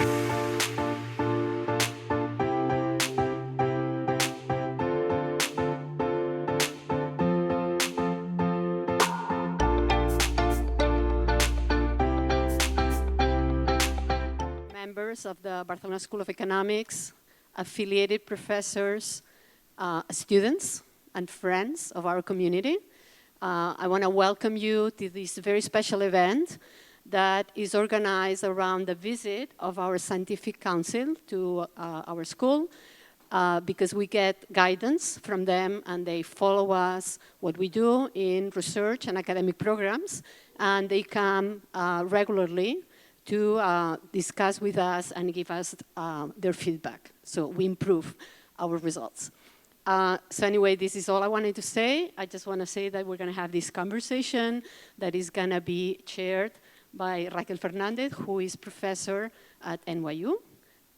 Members of the Barcelona School of Economics, affiliated professors, students, and friends of our community. I want to welcome you to this very special event that is organized around the visit of our scientific council to our school because we get guidance from them and they follow us, what we do in research and academic programs, and they come regularly to discuss with us and give us their feedback. So we improve our results. So anyway, this is all I wanted to say. I just want to say that we're going to have this conversation that is going to be chaired by Raquel Fernandez, who is professor at NYU.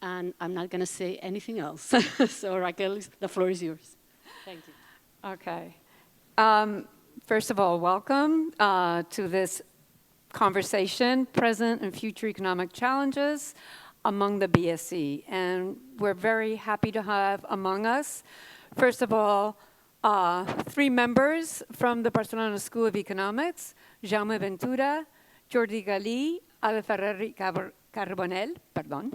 And I'm not going to say anything else. So Raquel, the floor is yours. Thank you. Okay. First of all, welcome to this conversation, present and future economic challenges among the BSc. And we're very happy to have among us, first of all, 3 members from the Barcelona School of Economics, Jaume Ventura, Jordi Galí, Ale Ferreri Carbonell, pardon.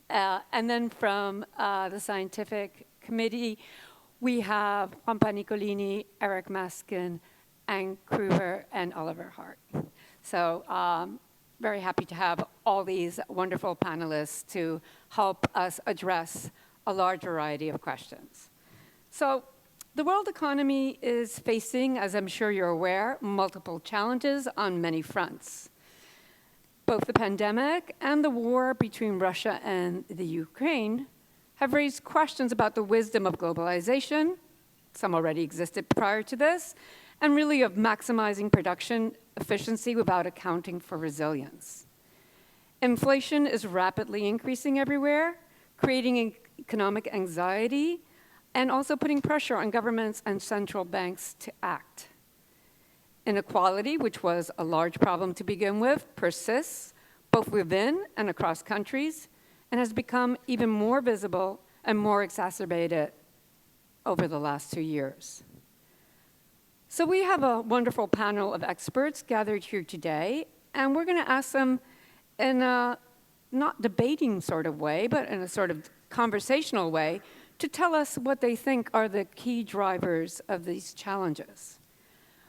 And then from the scientific committee, we have Juanpa Nicolini, Eric Maskin, Anne Kruger, and Oliver Hart. So very happy to have all these wonderful panelists to help us address a large variety of questions. So the world economy is facing, as I'm sure you're aware, multiple challenges on many fronts. Both the pandemic and the war between Russia and the Ukraine have raised questions about the wisdom of globalization, some already existed prior to this, and really of maximizing production efficiency without accounting for resilience. Inflation is rapidly increasing everywhere, creating economic anxiety, and also putting pressure on governments and central banks to act. Inequality, which was a large problem to begin with, persists both within and across countries, and has become even more visible and more exacerbated over the last 2 years. So we have a wonderful panel of experts gathered here today, and we're going to ask them in a not debating sort of way, but in a sort of conversational way, to tell us what they think are the key drivers of these challenges.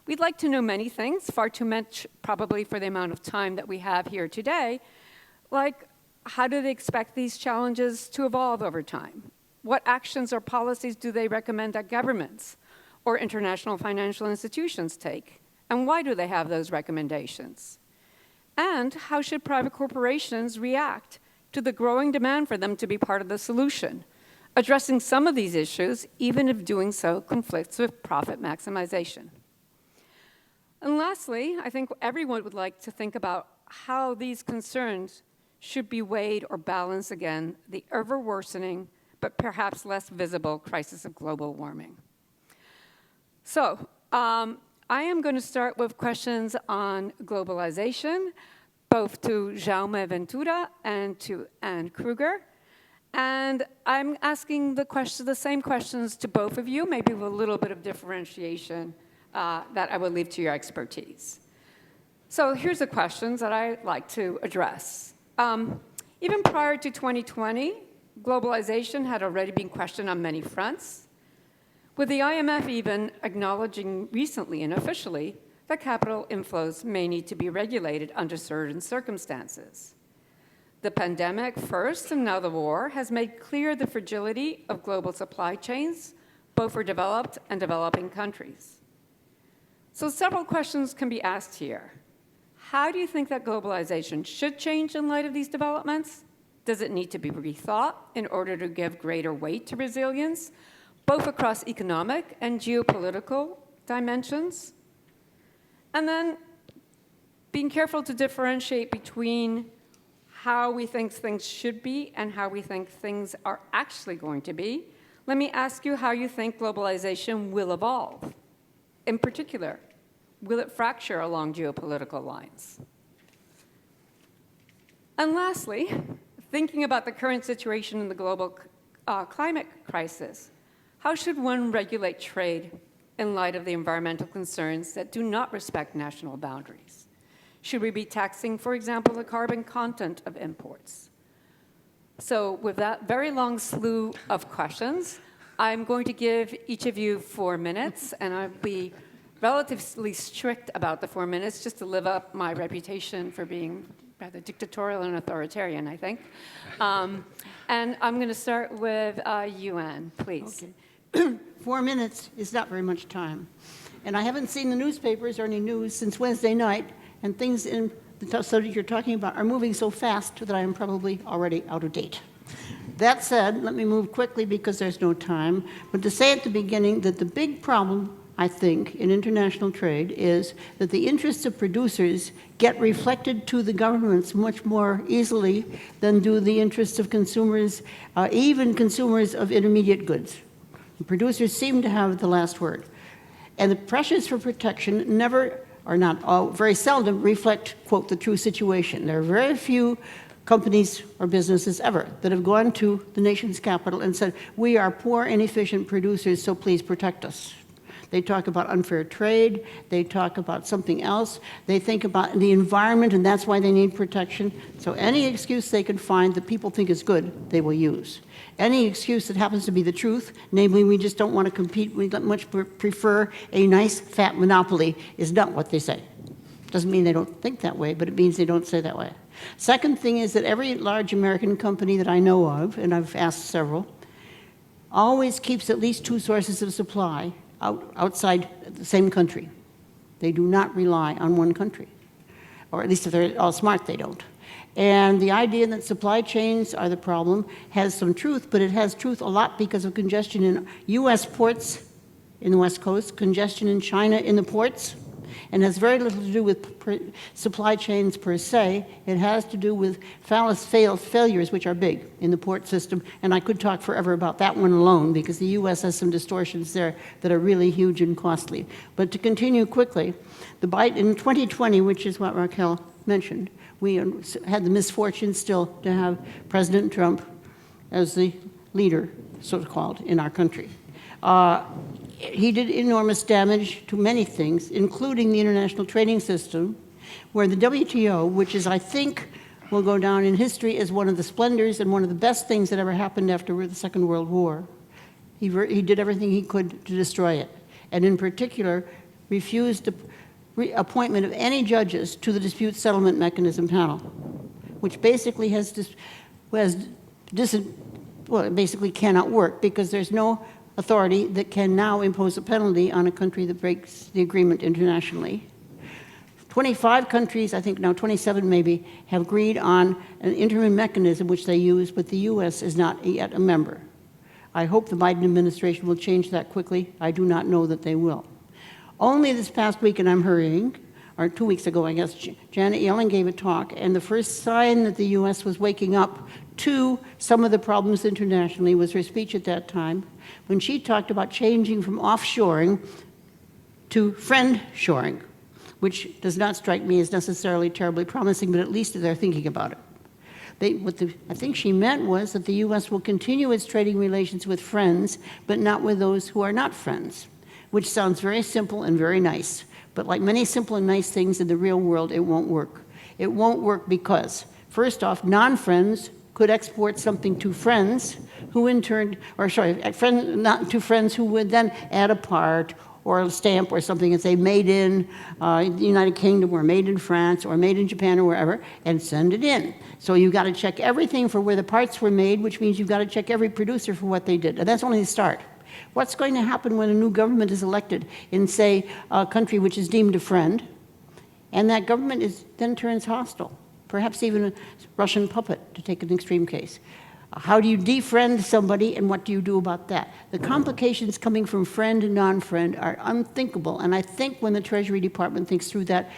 We'd like to know many things, far too much probably for the amount of time that we have here today, like how do they expect these challenges to evolve over time? What actions or policies do they recommend that governments or international financial institutions take? And why do they have those recommendations? And how should private corporations react to the growing demand for them to be part of the solution, addressing some of these issues, even if doing so conflicts with profit maximization? And lastly, I think everyone would like to think about how these concerns should be weighed or balanced against the ever-worsening, but perhaps less visible crisis of global warming. So I am going to start with questions on globalization, both to Jaume Ventura and to Anne Kruger. And I'm asking the same questions to both of you, maybe with a little bit of differentiation that I will leave to your expertise. So here's the questions that I'd like to address. Even prior to 2020, globalization had already been questioned on many fronts, with the IMF even acknowledging recently and officially that capital inflows may need to be regulated under certain circumstances. The pandemic first and now the war has made clear the fragility of global supply chains, both for developed and developing countries. So several questions can be asked here. How do you think that globalization should change in light of these developments? Does it need to be rethought in order to give greater weight to resilience, both across economic and geopolitical dimensions? And then being careful to differentiate between how we think things should be and how we think things are actually going to be, let me ask you how you think globalization will evolve. In particular, will it fracture along geopolitical lines? And lastly, Thinking about the current situation in the global climate crisis, how should one regulate trade in light of the environmental concerns that do not respect national boundaries? Should we be taxing, for example, the carbon content of imports? So with that very long slew of questions, I'm going to give each of you 4 minutes, and I'll be relatively strict about the 4 minutes just to live up my reputation for being rather dictatorial and authoritarian, I think. And I'm going to start with Yuan, please. Okay. 4 minutes is not very much time. And I haven't seen the newspapers or any news since Wednesday night, and things in the subject you're talking about are moving so fast that I am probably already out of date. That said, let me move quickly because there's no time, but to say at the beginning that the big problem, I think, in international trade is that the interests of producers get reflected to the governments much more easily than do the interests of consumers, even consumers of intermediate goods. The producers seem to have the last word. And the pressures for protection never, or not all, very seldom reflect, quote, the true situation. There are very few companies or businesses ever that have gone to the nation's capital and said, we are poor, inefficient producers, so please protect us. They talk about unfair trade, they talk about something else, they think about the environment, and that's why they need protection. So any excuse they can find that people think is good, they will use. Any excuse that happens to be the truth, namely we just don't want to compete, we much prefer a nice fat monopoly, is not what they say. Doesn't mean they don't think that way, but it means they don't say that way. Second thing is that every large American company that I know of, and I've asked several, always keeps at least 2 sources of supply outside the same country. They do not rely on one country, or at least if they're all smart, they don't. And the idea that supply chains are the problem has some truth, but it has truth a lot because of congestion in U.S. ports in the West Coast, congestion in China in the ports, and has very little to do with supply chains per se. It has to do with failures, which are big in the port system. And I could talk forever about that one alone because the U.S. has some distortions there that are really huge and costly. But to continue quickly, in 2020, which is what Raquel mentioned, we had the misfortune still to have President Trump as the leader, so-called, in our country. He did enormous damage to many things, including the international trading system, where the WTO, which is, I think, will go down in history as one of the splendors and one of the best things that ever happened after the Second World War. He did everything he could to destroy it, and in particular, refused the appointment of any judges to the dispute settlement mechanism panel, which basically it basically cannot work because there's no authority that can now impose a penalty on a country that breaks the agreement internationally. 25 countries, I think now 27 maybe, have agreed on an interim mechanism which they use, but the U.S. is not yet a member. I hope the Biden administration will change that quickly. I do not know that they will. Only this past week, and I'm hurrying, or 2 weeks ago, I guess, Janet Yellen gave a talk, and the first sign that the U.S. was waking up to some of the problems internationally was her speech at that time, when she talked about changing from offshoring to friend-shoring, which does not strike me as necessarily terribly promising, but at least they're thinking about it. What I think she meant was that the U.S. will continue its trading relations with friends, but not with those who are not friends, which sounds very simple and very nice. But like many simple and nice things in the real world, it won't work. It won't work because, first off, non-friends could export something to friends who in turn, not to friends who would then add a part or a stamp or something and say made in the United Kingdom or made in France or made in Japan or wherever and send it in. So you've got to check everything for where the parts were made, which means you've got to check every producer for what they did. And that's only the start. What's going to happen when a new government is elected in, say, a country which is deemed a friend, and that government then turns hostile, perhaps even a Russian puppet, to take an extreme case? How do you defriend somebody, and what do you do about that? The complications coming from friend and non-friend are unthinkable, and I think when the Treasury Department thinks through that,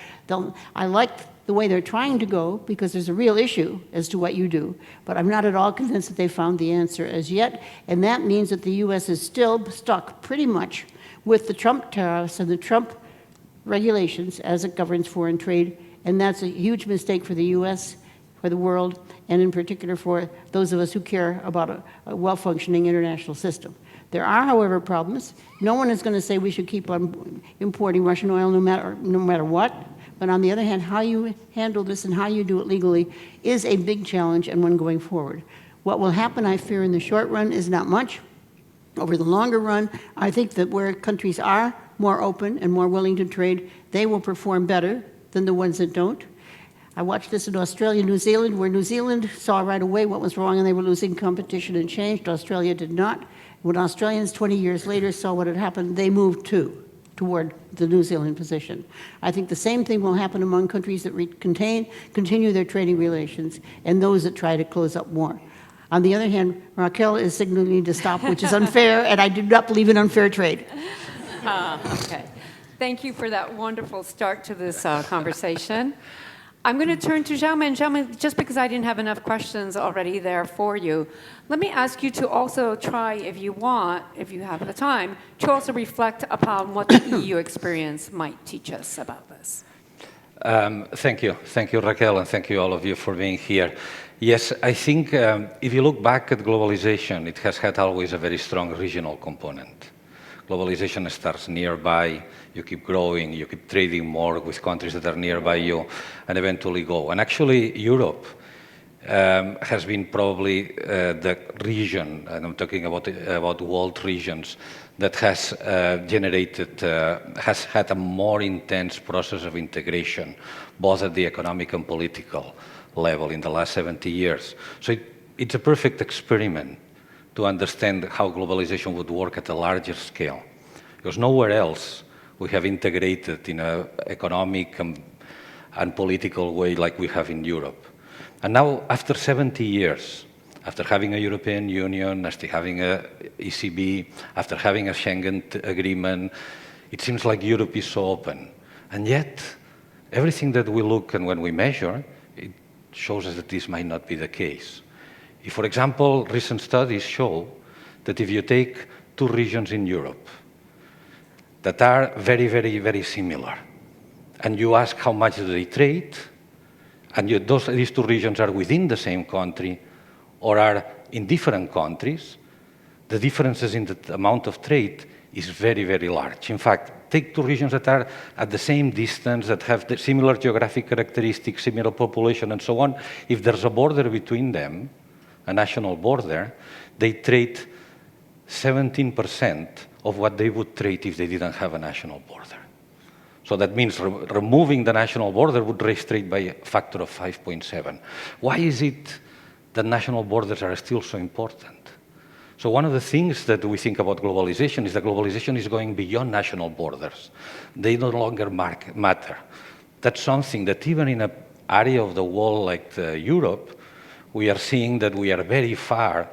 I like the way they're trying to go, because there's a real issue as to what you do, but I'm not at all convinced that they found the answer as yet, and that means that the U.S. is still stuck pretty much with the Trump tariffs and the Trump regulations as it governs foreign trade, and that's a huge mistake for the U.S., for the world, and in particular for those of us who care about a well-functioning international system. There are, however, problems. No one is going to say we should keep on importing Russian oil no matter what. But on the other hand, how you handle this and how you do it legally is a big challenge and one going forward. What will happen, I fear, in the short run is not much. Over the longer run, I think that where countries are more open and more willing to trade, they will perform better than the ones that don't. I watched this in Australia, New Zealand, where New Zealand saw right away what was wrong and they were losing competition and changed. Australia did not. When Australians 20 years later saw what had happened, they moved toward the New Zealand position. I think the same thing will happen among countries that continue their trading relations and those that try to close up more. On the other hand, Raquel is signaling to stop, which is unfair, and I do not believe in unfair trade. Okay. Thank you for that wonderful start to this conversation. I'm going to turn to Jaume. And Jaume, just because I didn't have enough questions already there for you, let me ask you to also try, if you want, if you have the time, to also reflect upon what the EU experience might teach us about this. Thank you. Thank you, Raquel, and thank you all of you for being here. Yes, I think if you look back at globalization, it has had always a very strong regional component. Globalization starts nearby, you keep growing, you keep trading more with countries that are nearby you, and eventually go. And actually, Europe has been probably the region, and I'm talking about world regions, that has has had a more intense process of integration, both at the economic and political level in the last 70 years. So it's a perfect experiment to understand how globalization would work at a larger scale. Because nowhere else we have integrated in an economic and political way like we have in Europe. And now, after 70 years, after having a European Union, after having a ECB, after having a Schengen agreement, it seems like Europe is so open. And yet, everything that we look and when we measure, it shows us that this might not be the case. If, for example, recent studies show that if you take two regions in Europe that are very, very, very similar, and you ask how much do they trade, and these two regions are within the same country or are in different countries, the differences in the amount of trade is very, very large. In fact, take two regions that are at the same distance, that have the similar geographic characteristics, similar population, and so on. If there's a border between them, a national border, they trade 17% of what they would trade if they didn't have a national border. So that means removing the national border would raise trade by a factor of 5.7. Why is it that national borders are still so important? So one of the things that we think about globalization is that globalization is going beyond national borders. They no longer matter. That's something that even in an area of the world like Europe, we are seeing that we are very far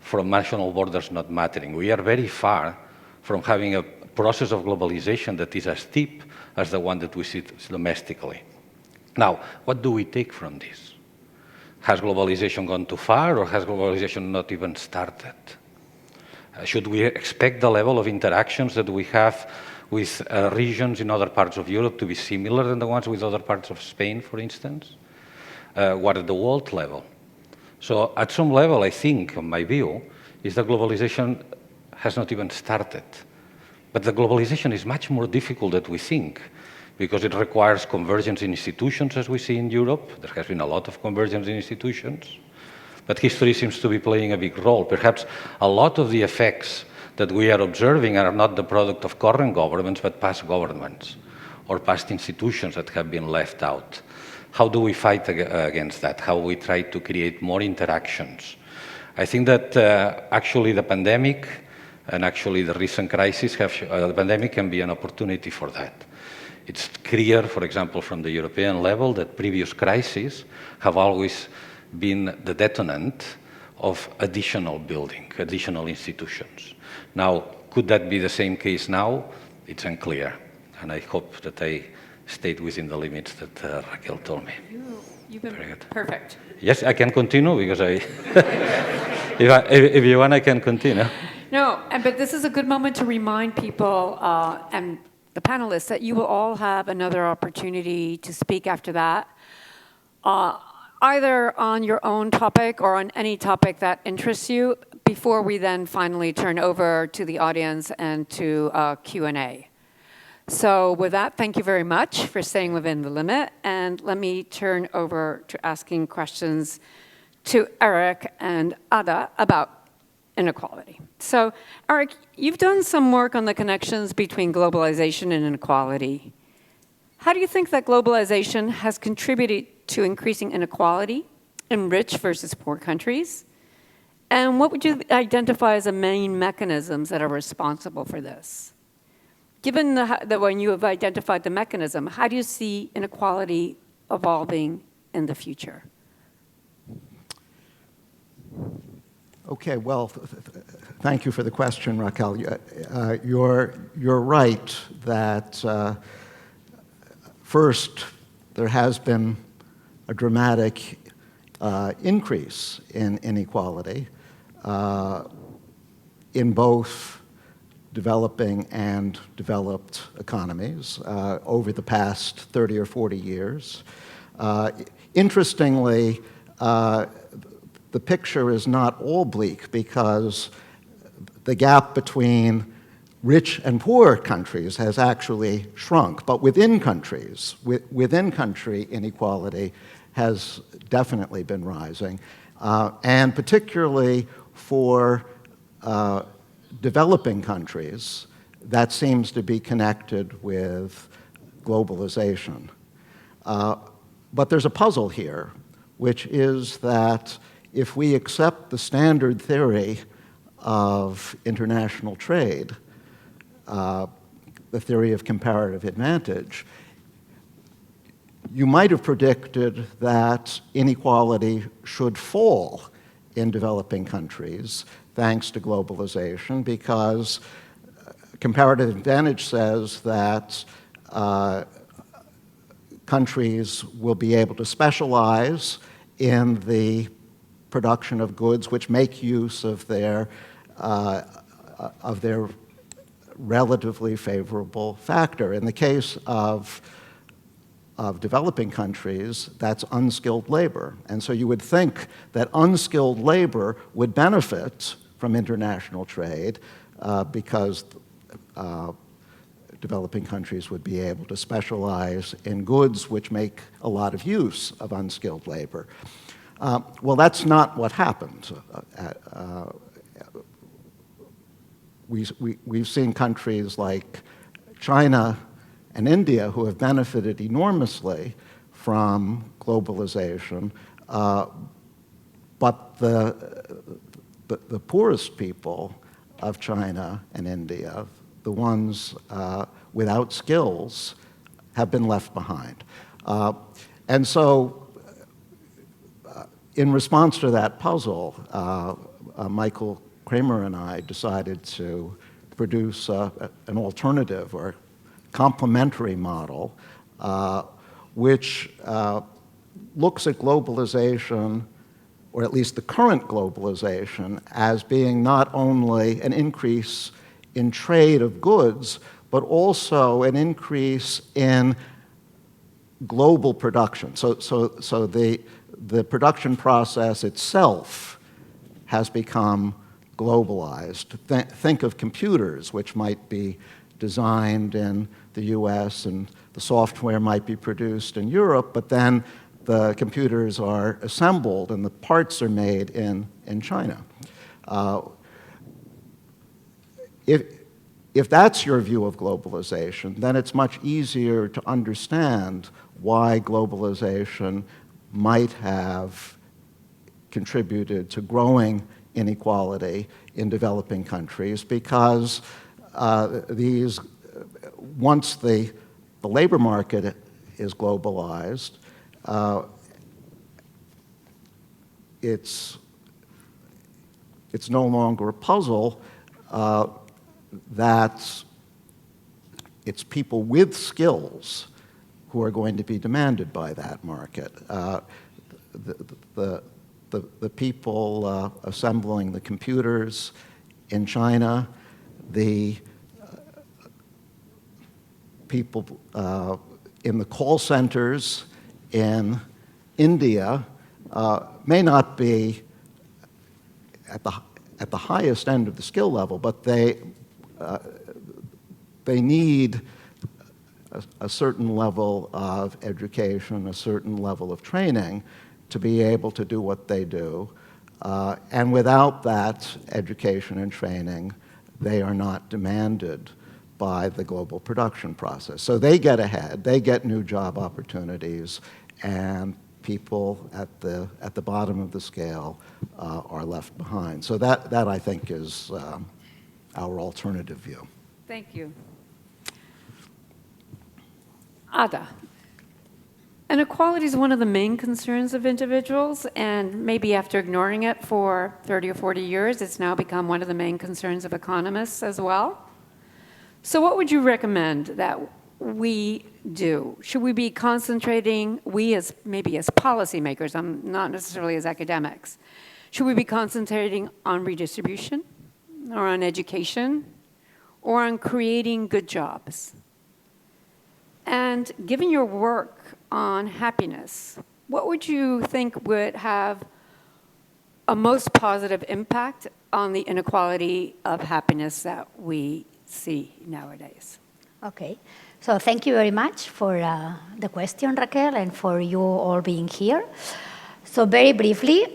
from national borders not mattering. We are very far from having a process of globalization that is as steep as the one that we see domestically. Now, what do we take from this? Has globalization gone too far, or has globalization not even started? Should we expect the level of interactions that we have with regions in other parts of Europe to be similar than the ones with other parts of Spain, for instance? What at the world level? So at some level, I think, in my view, is that globalization has not even started. But the globalization is much more difficult than we think, because it requires convergence in institutions, as we see in Europe. There has been a lot of convergence in institutions, but history seems to be playing a big role. Perhaps a lot of the effects that we are observing are not the product of current governments, but past governments or past institutions that have been left out. How do we fight against that? How we try to create more interactions? I think that actually the pandemic and actually the recent crisis the pandemic can be an opportunity for that. It's clear, for example, from the European level that previous crises have always been the detonant of additional building, additional institutions. Now, could that be the same case now? It's unclear, and I hope that I stayed within the limits that Raquel told me. You've been perfect. Yes, I can continue because if you want, I can continue. No, but this is a good moment to remind people and the panelists that you will all have another opportunity to speak after that. either on your own topic or on any topic that interests you, before we then finally turn over to the audience and to Q&A. So with that, thank you very much for staying within the limit. And let me turn over to asking questions to Eric and Ada about inequality. So Eric, you've done some work on the connections between globalization and inequality. How do you think that globalization has contributed to increasing inequality in rich versus poor countries? And what would you identify as the main mechanisms that are responsible for this? Given that when you have identified the mechanism, how do you see inequality evolving in the future? Okay, well, thank you for the question, Raquel. You're right that first, there has been a dramatic increase in inequality in both developing and developed economies over the past 30 or 40 years. Interestingly, the picture is not all bleak because the gap between rich and poor countries has actually shrunk. But within countries, within country inequality has definitely been rising. And particularly for developing countries, that seems to be connected with globalization. But there's a puzzle here, which is that if we accept the standard theory of international trade, the theory of comparative advantage, you might have predicted that inequality should fall in developing countries thanks to globalization, because comparative advantage says that countries will be able to specialize in the production of goods which make use of their relatively favorable factor. In the case of developing countries, that's unskilled labor. And so you would think that unskilled labor would benefit from international trade because developing countries would be able to specialize in goods which make a lot of use of unskilled labor. Well, that's not what happened. We've seen countries like China and India who have benefited enormously from globalization, but the poorest people of China and India, the ones without skills, have been left behind. And so in response to that puzzle, Michael Kramer and I decided to produce an alternative or complementary model which looks at globalization, or at least the current globalization, as being not only an increase in trade of goods, but also an increase in global production. So the production process itself has become globalized. Think of computers, which might be designed in the US and the software might be produced in Europe, but then the computers are assembled and the parts are made in China. If that's your view of globalization, then it's much easier to understand why globalization might have contributed to growing inequality in developing countries, because once the labor market is globalized, it's no longer a puzzle that it's people with skills who are going to be demanded by that market. The people assembling the computers in China, the people in the call centers in India, may not be at the highest end of the skill level, but they need a certain level of education, a certain level of training to be able to do what they do. And without that education and training, they are not demanded by the global production process. So they get ahead, they get new job opportunities, and people at the bottom of the scale are left behind. So that I think is our alternative view. Thank you. Ada, inequality is one of the main concerns of individuals, and maybe after ignoring it for 30 or 40 years, it's now become one of the main concerns of economists as well. So what would you recommend that we do? Should we be concentrating, we as maybe as policymakers, not necessarily as academics, should we be concentrating on redistribution or on education or on creating good jobs? And given your work on happiness, what would you think would have a most positive impact on the inequality of happiness that we see nowadays? Okay, so thank you very much for the question, Raquel, and for you all being here. So very briefly,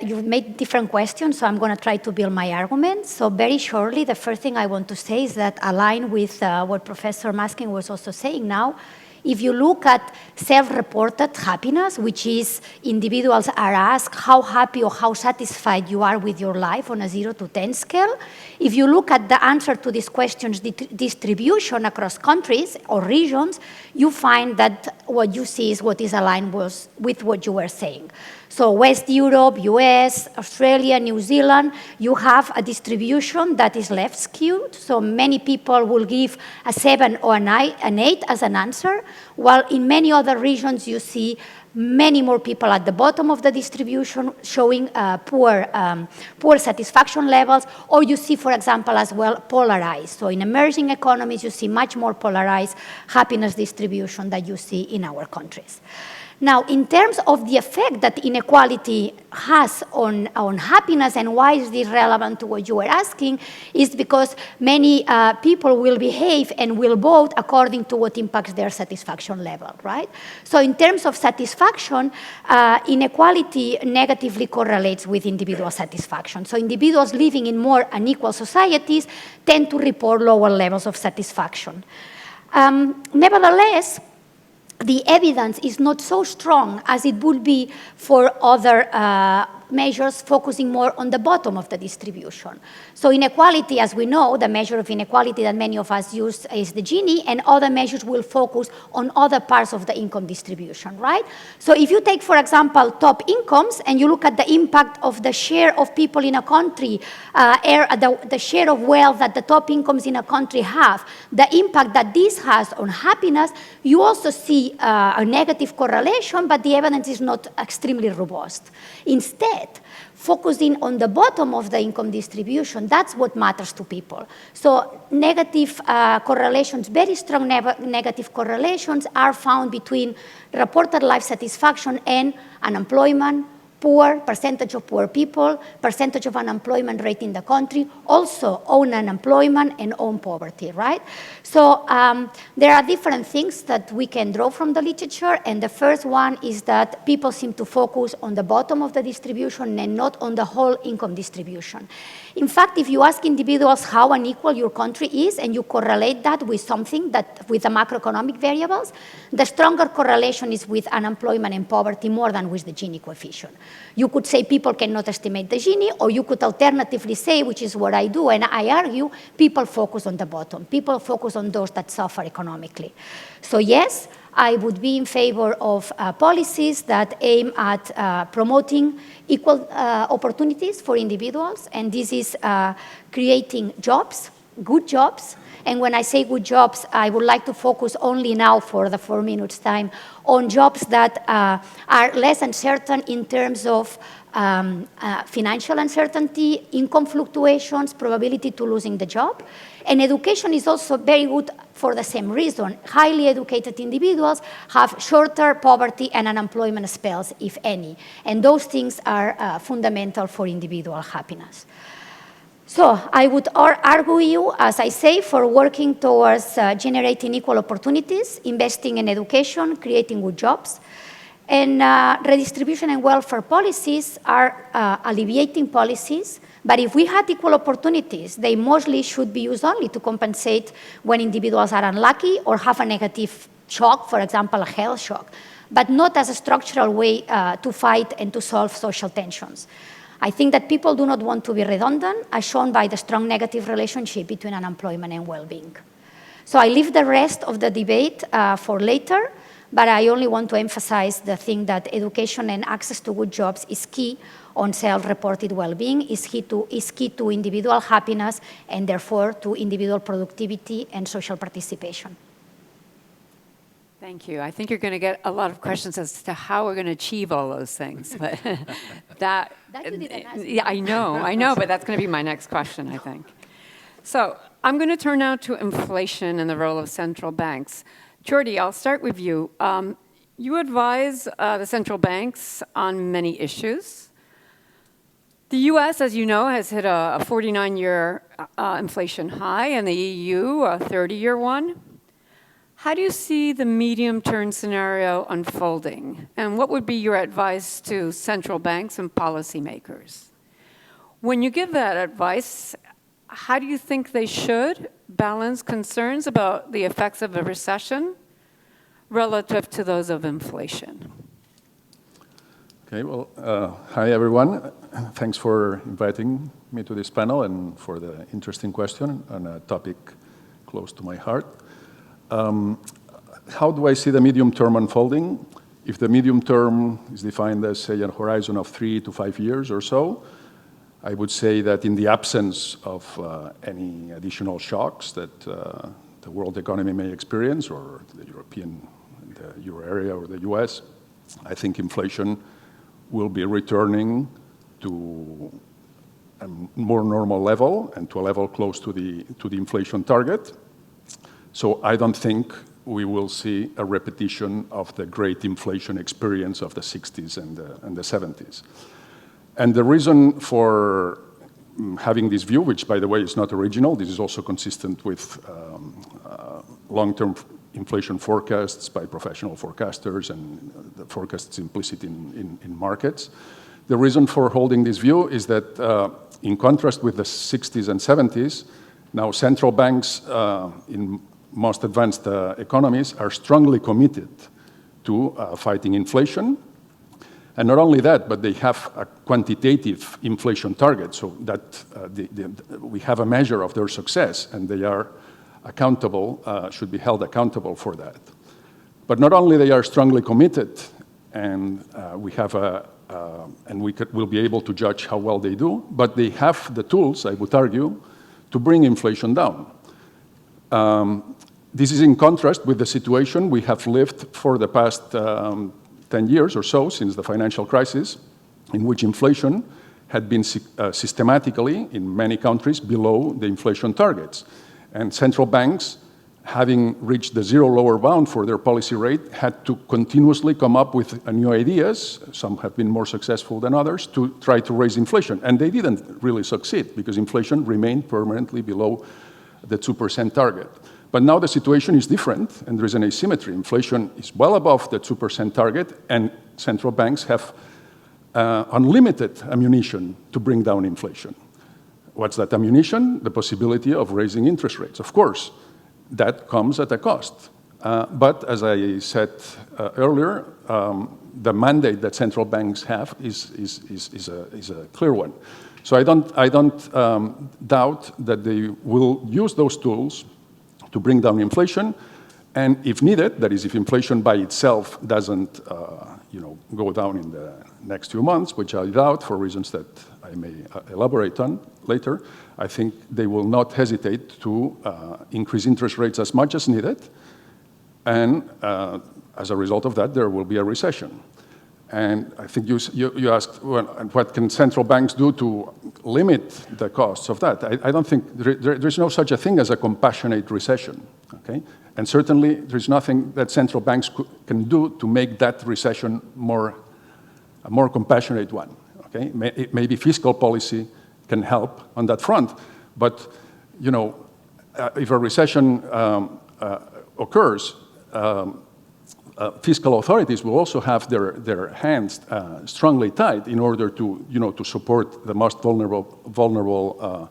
you've made different questions, so I'm going to try to build my arguments. So very shortly, the first thing I want to say is that aligned with what Professor Maskin was also saying now, if you look at self-reported happiness, which is individuals are asked how happy or how satisfied you are with your life on a 0 to 10 scale, if you look at the answer to these questions, the distribution across countries or regions, you find that what you see is what is aligned with what you were saying. So West Europe, US, Australia, New Zealand, you have a distribution that is left skewed. So many people will give a 7 or an 8 as an answer, while in many other regions you see many more people at the bottom of the distribution showing poor satisfaction levels, or you see, for example, as well, polarized. So in emerging economies, you see much more polarized happiness distribution than you see in our countries. Now, in terms of the effect that inequality has on happiness and why is this relevant to what you were asking, is because many people will behave and will vote according to what impacts their satisfaction level, right? So in terms of satisfaction, inequality negatively correlates with individual satisfaction. So individuals living in more unequal societies tend to report lower levels of satisfaction. Nevertheless, the evidence is not so strong as it would be for other measures focusing more on the bottom of the distribution. So inequality, as we know, the measure of inequality that many of us use is the Gini, and other measures will focus on other parts of the income distribution, right? So if you take, for example, top incomes, and you look at the impact of the share of people in a country, the share of wealth that the top incomes in a country have, the impact that this has on happiness, you also see a negative correlation, but the evidence is not extremely robust. Instead, focusing on the bottom of the income distribution, that's what matters to people. So negative correlations, very strong negative correlations are found between reported life satisfaction and unemployment, percentage of poor people, percentage of unemployment rate in the country, also own unemployment and own poverty, right? So there are different things that we can draw from the literature, and the first one is that people seem to focus on the bottom of the distribution and not on the whole income distribution. In fact, if you ask individuals how unequal your country is and you correlate that with something with the macroeconomic variables, the stronger correlation is with unemployment and poverty more than with the Gini coefficient. You could say people cannot estimate the Gini, or you could alternatively say, which is what I do and I argue, people focus on the bottom. People focus on those that suffer economically. So yes, I would be in favor of policies that aim at promoting equal opportunities for individuals, and this is creating jobs, good jobs. And when I say good jobs, I would like to focus only now for the 4 minutes time on jobs that are less uncertain in terms of financial uncertainty, income fluctuations, probability to losing the job. And education is also very good for the same reason. Highly educated individuals have shorter poverty and unemployment spells, if any. And those things are fundamental for individual happiness. So I would argue you, as I say, for working towards generating equal opportunities, investing in education, creating good jobs. And redistribution and welfare policies are alleviating policies, but if we had equal opportunities, they mostly should be used only to compensate when individuals are unlucky or have a negative shock, for example, a health shock, but not as a structural way to fight and to solve social tensions. I think that people do not want to be redundant, as shown by the strong negative relationship between unemployment and well-being. So I leave the rest of the debate for later, but I only want to emphasize the thing that education and access to good jobs is key on self-reported well-being, is key to individual happiness, and therefore to individual productivity and social participation. Thank you. I think you're going to get a lot of questions as to how we're going to achieve all those things. But that you didn't ask. Yeah, I know, but that's going to be my next question, I think. So I'm going to turn now to inflation and the role of central banks. Jordi, I'll start with you. You advise the central banks on many issues. The US, as you know, has hit a 49-year inflation high, and the EU a 30-year one. How do you see the medium-term scenario unfolding? And what would be your advice to central banks and policymakers? When you give that advice, how do you think they should balance concerns about the effects of a recession relative to those of inflation? Okay, well, hi everyone. Thanks for inviting me to this panel and for the interesting question on a topic close to my heart. How do I see the medium term unfolding? If the medium term is defined as, say, a horizon of 3 to 5 years or so, I would say that in the absence of any additional shocks that the world economy may experience, or the European, the Euro area, or the US, I think inflation will be returning to a more normal level and to a level close to the inflation target. So I don't think we will see a repetition of the great inflation experience of the 60s and the 70s. And the reason for having this view, which by the way is not original, this is also consistent with long-term inflation forecasts by professional forecasters and the forecasts implicit in markets. The reason for holding this view is that in contrast with the 60s and 70s, now central banks in most advanced economies are strongly committed to fighting inflation. And not only that, but they have a quantitative inflation target, so that we have a measure of their success, and they are accountable, should be held accountable for that. But not only they are strongly committed, and we'll be able to judge how well they do, but they have the tools, I would argue, to bring inflation down. This is in contrast with the situation we have lived for the past 10 years or so, since the financial crisis, in which inflation had been systematically, in many countries, below the inflation targets. And central banks, having reached the zero lower bound for their policy rate, had to continuously come up with new ideas, some have been more successful than others, to try to raise inflation. And they didn't really succeed, because inflation remained permanently below the 2% target. But now the situation is different, and there is an asymmetry. Inflation is well above the 2% target, and central banks have unlimited ammunition to bring down inflation. What's that ammunition? The possibility of raising interest rates. Of course, that comes at a cost. But as I said earlier, the mandate that central banks have is a clear one. So I don't doubt that they will use those tools to bring down inflation, and if needed, that is, if inflation by itself doesn't go down in the next few months, which I doubt for reasons that I may elaborate on later, I think they will not hesitate to increase interest rates as much as needed, and as a result of that, there will be a recession. And I think you asked, well, what can central banks do to limit the costs of that? I don't think there's no such a thing as a compassionate recession, okay? And certainly there's nothing that central banks can do to make that recession a more compassionate one, okay? Maybe fiscal policy can help on that front, but you know, if a recession occurs, fiscal authorities will also have their hands strongly tied in order to, you know, to support the most vulnerable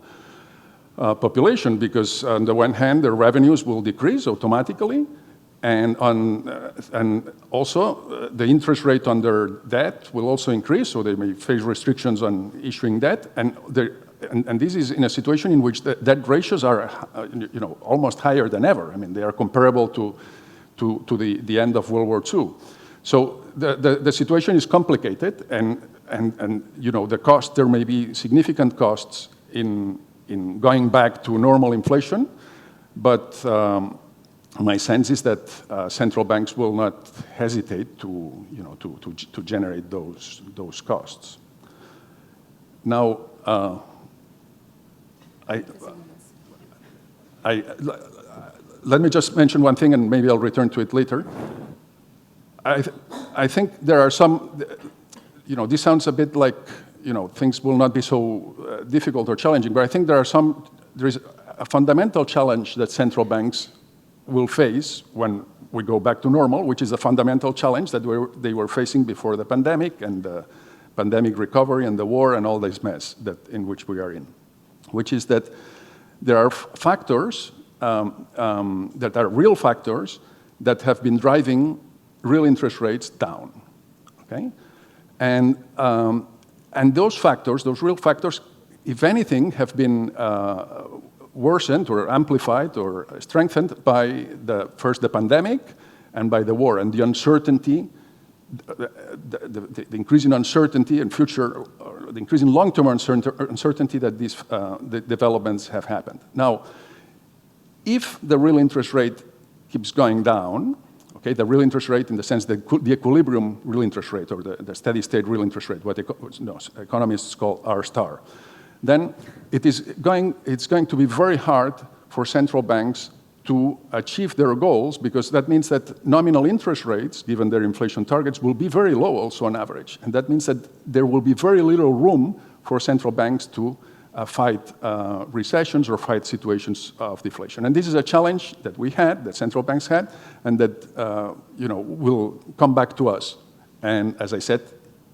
population, because on the one hand, their revenues will decrease automatically, and also the interest rate on their debt will also increase, so they may face restrictions on issuing debt, and this is in a situation in which the debt ratios are, you know, almost higher than ever. I mean, they are comparable to the end of World War II. So the situation is complicated, and you know, the cost, there may be significant costs in going back to normal inflation, but my sense is that central banks will not hesitate to, you know, to generate those costs. Now, let me just mention one thing, and maybe I'll return to it later. I think there are some, you know, this sounds a bit like, you know, things will not be so difficult or challenging, but I think there is a fundamental challenge that central banks will face when we go back to normal, which is a fundamental challenge that they were facing before the pandemic and the pandemic recovery and the war and all this mess in which we are in, which is that there are factors that are real factors that have been driving real interest rates down, okay? And those factors, those real factors, if anything, have been worsened or amplified or strengthened by first the pandemic and by the war and the uncertainty, the increasing uncertainty and future, or the increasing long-term uncertainty that these the developments have happened. Now, if the real interest rate keeps going down, okay, the real interest rate in the sense that the equilibrium real interest rate or the steady state real interest rate, what economists call R star, then it's going to be very hard for central banks to achieve their goals, because that means that nominal interest rates, given their inflation targets, will be very low also on average. And that means that there will be very little room for central banks to fight recessions or fight situations of deflation. And this is a challenge that we had, that central banks had, and that you know, will come back to us. And as I said,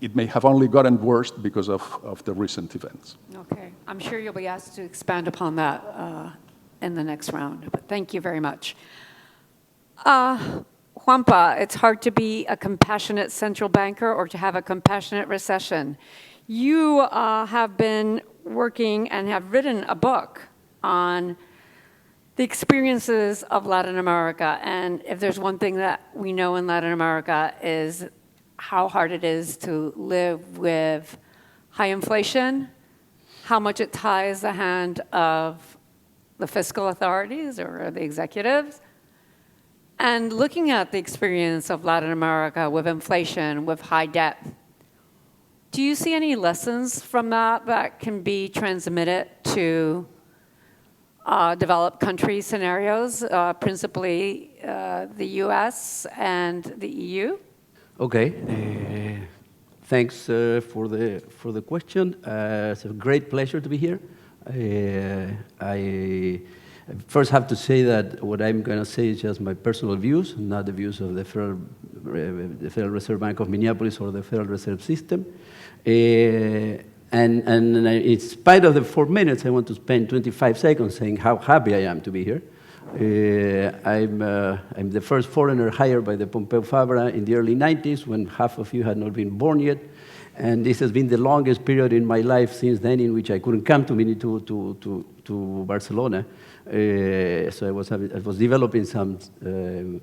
it may have only gotten worse because of the recent events. Okay, I'm sure you'll be asked to expand upon that in the next round, but thank you very much. Juanpa, it's hard to be a compassionate central banker or to have a compassionate recession. You have been working and have written a book on the experiences of Latin America, and if there's one thing that we know in Latin America is how hard it is to live with high inflation, how much it ties the hand of the fiscal authorities or the executives. And looking at the experience of Latin America with inflation, with high debt, do you see any lessons from that can be transmitted to developed country scenarios, principally the US and the EU? Okay, thanks for the question. It's a great pleasure to be here. I first have to say that what I'm going to say is just my personal views, not the views of the Federal Reserve Bank of Minneapolis or the Federal Reserve System. And in spite of the 4 minutes, I want to spend 25 seconds saying how happy I am to be here. I'm the first foreigner hired by the Pompeu Fabra in the early 90s, when half of you had not been born yet. And this has been the longest period in my life since then in which I couldn't come to Barcelona. So I was developing some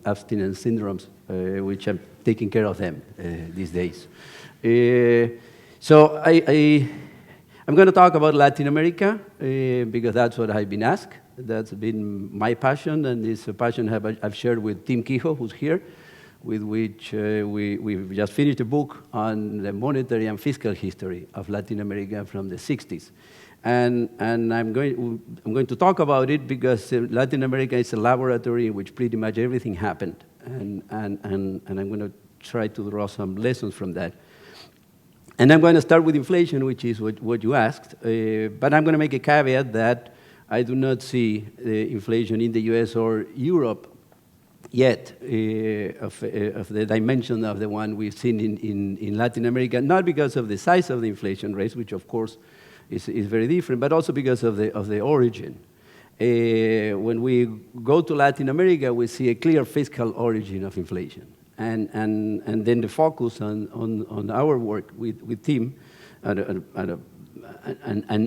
abstinence syndromes, which I'm taking care of them these days. So I'm going to talk about Latin America because that's what I've been asked. That's been my passion, and it's a passion I've shared with Tim Kehoe, who's here. with which we've just finished a book on the monetary and fiscal history of Latin America from the 60s. And I'm going to talk about it because Latin America is a laboratory in which pretty much everything happened. And I'm going to try to draw some lessons from that. And I'm going to start with inflation, which is what you asked. But I'm going to make a caveat that I do not see the inflation in the US or Europe yet of the dimension of the one we've seen in Latin America, not because of the size of the inflation rates, which of course is very different, but also because of the origin. When we go to Latin America, we see a clear fiscal origin of inflation. And then the focus on our work with team, and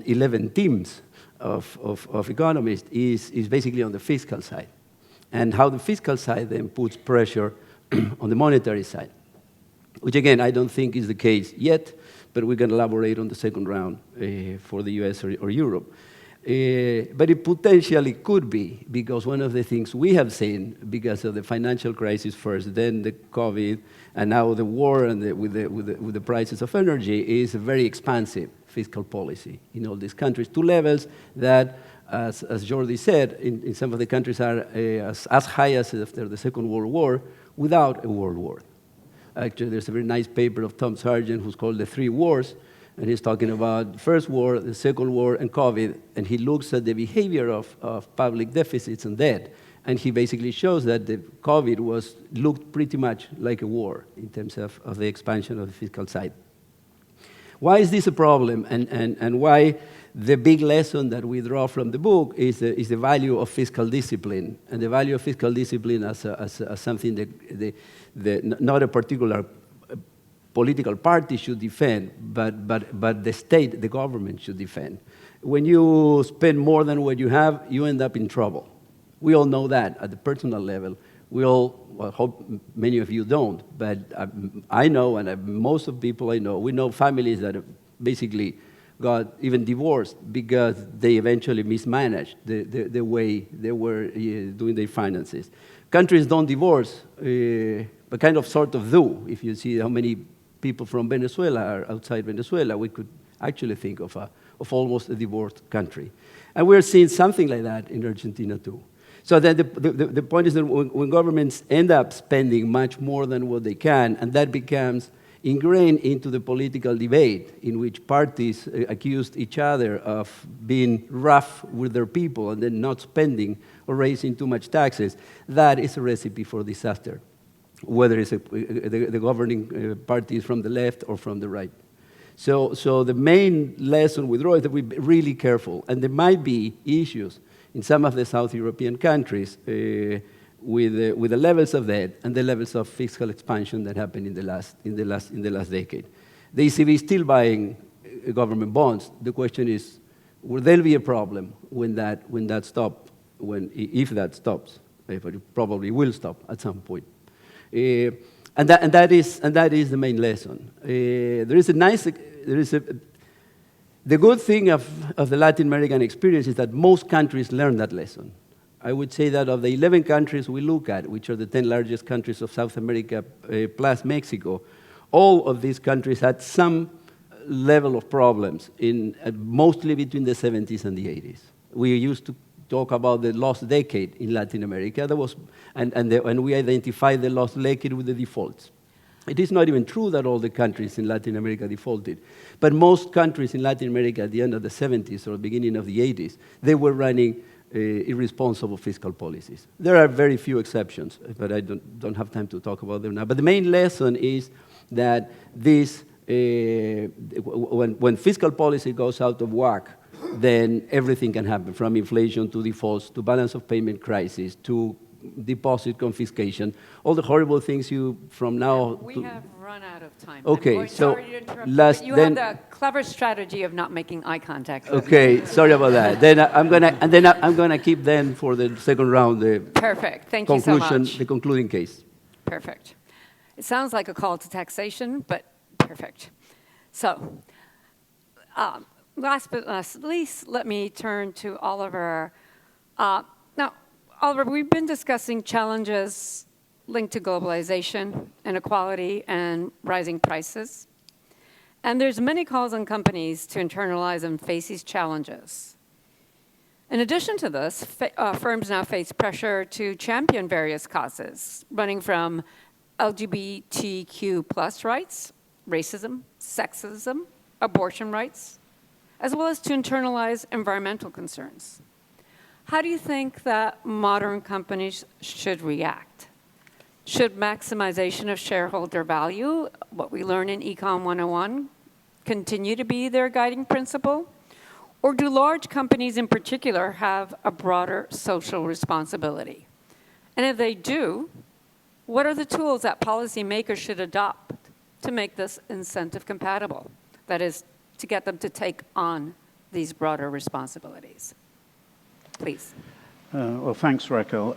11 teams of economists is basically on the fiscal side, and how the fiscal side then puts pressure on the monetary side, which again, I don't think is the case yet, but we can elaborate on the second round for the US or Europe. But it potentially could be, because one of the things we have seen, because of the financial crisis first, then the COVID, and now the war and with the prices of energy, is a very expansive fiscal policy in all these countries, to levels that, as Jordi said, in some of the countries are as high as after the Second World War, without a world war. Actually, there's a very nice paper of Tom Sargent who's called The Three Wars, and he's talking about the First War, the Second War, and COVID, and he looks at the behavior of public deficits and debt, and he basically shows that the COVID looked pretty much like a war in terms of the expansion of the fiscal side. Why is this a problem, and why the big lesson that we draw from the book is the value of fiscal discipline, and the value of fiscal discipline as something that not a particular political party should defend, but the state, the government should defend. When you spend more than what you have, you end up in trouble. We all know that at the personal level. Well, I hope many of you don't, but I know, and most of people I know, we know families that have basically got even divorced because they eventually mismanaged the way they were doing their finances. Countries don't divorce, but kind of sort of do. If you see how many people from Venezuela are outside Venezuela, we could actually think of almost a divorced country. And we're seeing something like that in Argentina too. So then the point is that when governments end up spending much more than what they can, and that becomes ingrained into the political debate in which parties accuse each other of being rough with their people and then not spending or raising too much taxes, that is a recipe for disaster, whether it's the governing party is from the left or from the right. So the main lesson we draw is that we're really careful, and there might be issues in some of the South European countries with the levels of debt and the levels of fiscal expansion that happened in the last decade. The ECB is still buying government bonds. The question is, will there be a problem when that stops? If that stops, but it probably will stop at some point. And that is the main lesson. The good thing of the Latin American experience is that most countries learn that lesson. I would say that of the 11 countries we look at, which are the 10 largest countries of South America plus Mexico, all of these countries had some level of problems, mostly between the 70s and the 80s. We used to talk about the lost decade in Latin America, and we identified the lost decade with the defaults. It is not even true that all the countries in Latin America defaulted, but most countries in Latin America at the end of the 70s or beginning of the 80s, they were running irresponsible fiscal policies. There are very few exceptions, but I don't have time to talk about them now. But the main lesson is that when fiscal policy goes out of whack, then everything can happen, from inflation to defaults to balance of payment crisis to deposit confiscation, all the horrible things from now. We have run out of time. Okay, so you have the clever strategy of not making eye contact. Okay, sorry about that. Then I'm gonna keep then for the second round the perfect. Thank you so much. The concluding case. Perfect. It sounds like a call to taxation, but perfect. So, last but not least, let me turn to Oliver. Now, Oliver, we've been discussing challenges linked to globalization, inequality, and rising prices. And there's many calls on companies to internalize and face these challenges. In addition to this, firms now face pressure to champion various causes, running from LGBTQ plus rights, racism, sexism, abortion rights, as well as to internalize environmental concerns. How do you think that modern companies should react? Should maximization of shareholder value, what we learn in Econ 101, continue to be their guiding principle? Or do large companies in particular have a broader social responsibility? And if they do, what are the tools that policymakers should adopt to make this incentive compatible? That is, to get them to take on these broader responsibilities. Please. Well, thanks, Raquel.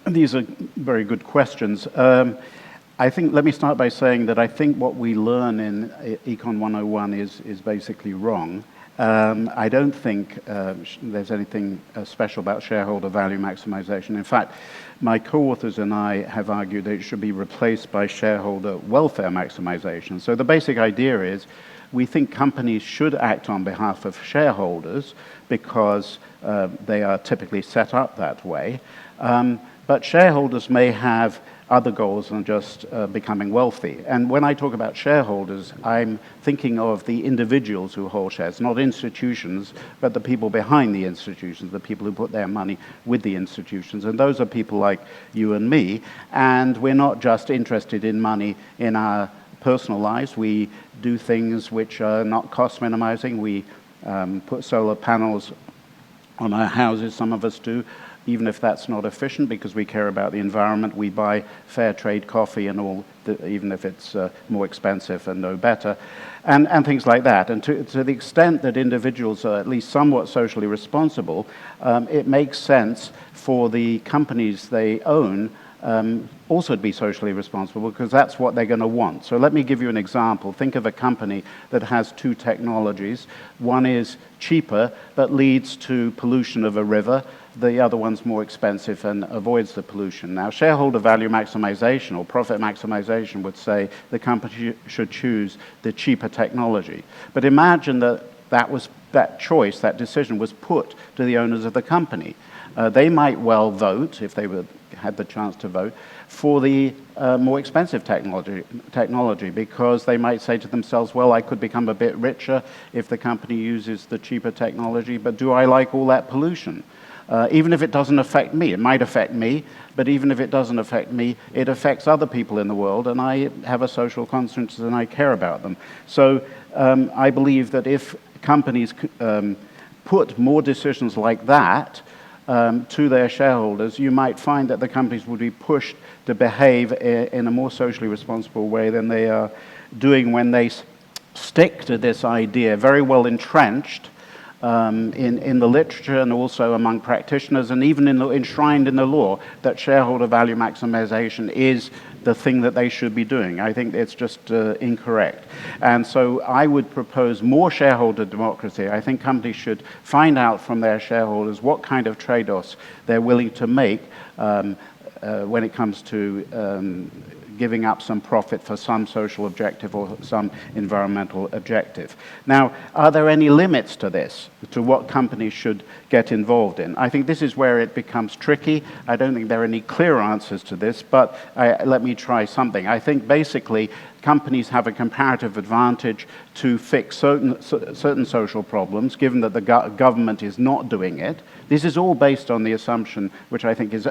These are very good questions. I think, let me start by saying that I think what we learn in Econ 101 is basically wrong. I don't think there's anything special about shareholder value maximization. In fact, my co-authors and I have argued that it should be replaced by shareholder welfare maximization. So the basic idea is we think companies should act on behalf of shareholders because they are typically set up that way. But shareholders may have other goals than just becoming wealthy. And when I talk about shareholders, I'm thinking of the individuals who hold shares, not institutions, but the people behind the institutions, the people who put their money with the institutions. And those are people like you and me. And we're not just interested in money in our personal lives. We do things which are not cost minimizing. We put solar panels on our houses, some of us do, even if that's not efficient because we care about the environment. We buy fair trade coffee and all, even if it's more expensive and no better, and things like that. And to the extent that individuals are at least somewhat socially responsible, it makes sense for the companies they own also to be socially responsible because that's what they're going to want. So let me give you an example. Think of a company that has two technologies. One is cheaper but leads to pollution of a river. The other one's more expensive and avoids the pollution. Now, shareholder value maximization or profit maximization would say the company should choose the cheaper technology. But imagine that choice, that decision was put to the owners of the company. They might well vote, if they had the chance to vote, for the more expensive technology because they might say to themselves, well, I could become a bit richer if the company uses the cheaper technology, but do I like all that pollution? Even if it doesn't affect me, it might affect me, but even if it doesn't affect me, it affects other people in the world, and I have a social conscience and I care about them. So I believe that if companies put more decisions like that to their shareholders, you might find that the companies would be pushed to behave in a more socially responsible way than they are doing when they stick to this idea, very well entrenched in the literature and also among practitioners and even enshrined in the law, that shareholder value maximization is the thing that they should be doing. I think it's just incorrect. And so I would propose more shareholder democracy. I think companies should find out from their shareholders what kind of trade-offs they're willing to make when it comes to giving up some profit for some social objective or some environmental objective. Now, are there any limits to this, to what companies should get involved in? I think this is where it becomes tricky. I don't think there are any clear answers to this, but let me try something. I think basically companies have a comparative advantage to fix certain social problems, given that the government is not doing it. This is all based on the assumption, which I think is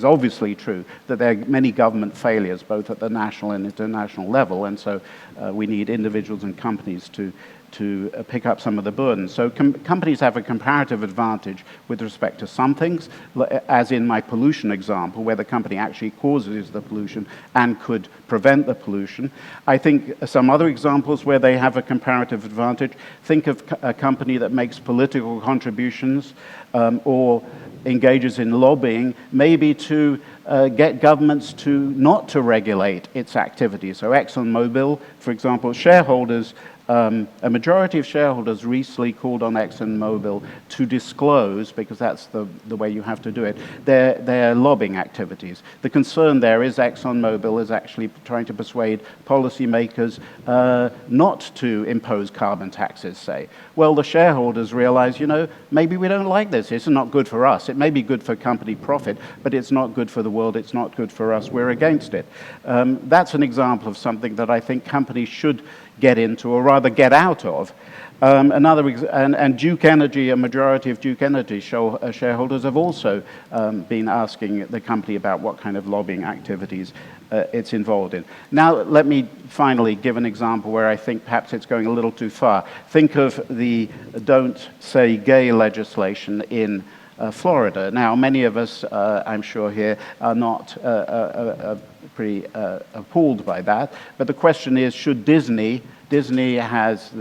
obviously true, that there are many government failures, both at the national and international level, and so we need individuals and companies to pick up some of the burden. So companies have a comparative advantage with respect to some things, as in my pollution example, where the company actually causes the pollution and could prevent the pollution. I think some other examples where they have a comparative advantage, think of a company that makes political contributions or engages in lobbying, maybe to get governments not to regulate its activities. So ExxonMobil, for example, shareholders A majority of shareholders recently called on ExxonMobil to disclose, because that's the way you have to do it, their lobbying activities. The concern there is ExxonMobil is actually trying to persuade policymakers not to impose carbon taxes, say. Well, the shareholders realize, maybe we don't like this. It's not good for us. It may be good for company profit, but it's not good for the world. It's not good for us. We're against it. That's an example of something that I think companies should get into, or rather get out of. And Duke Energy, a majority of Duke Energy shareholders have also been asking the company about what kind of lobbying activities it's involved in. Now, let me finally give an example where I think perhaps it's going a little too far. Think of the Don't Say Gay legislation in Florida. Now, many of us, I'm sure here, are not pretty appalled by that. But the question is, should the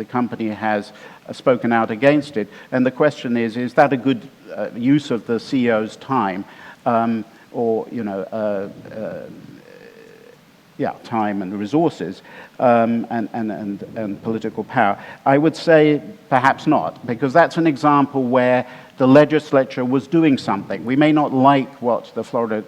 company has spoken out against it. And the question is that a good use of the CEO's time time and resources and political power? I would say perhaps not, because that's an example where the legislature was doing something. We may not like what the Florida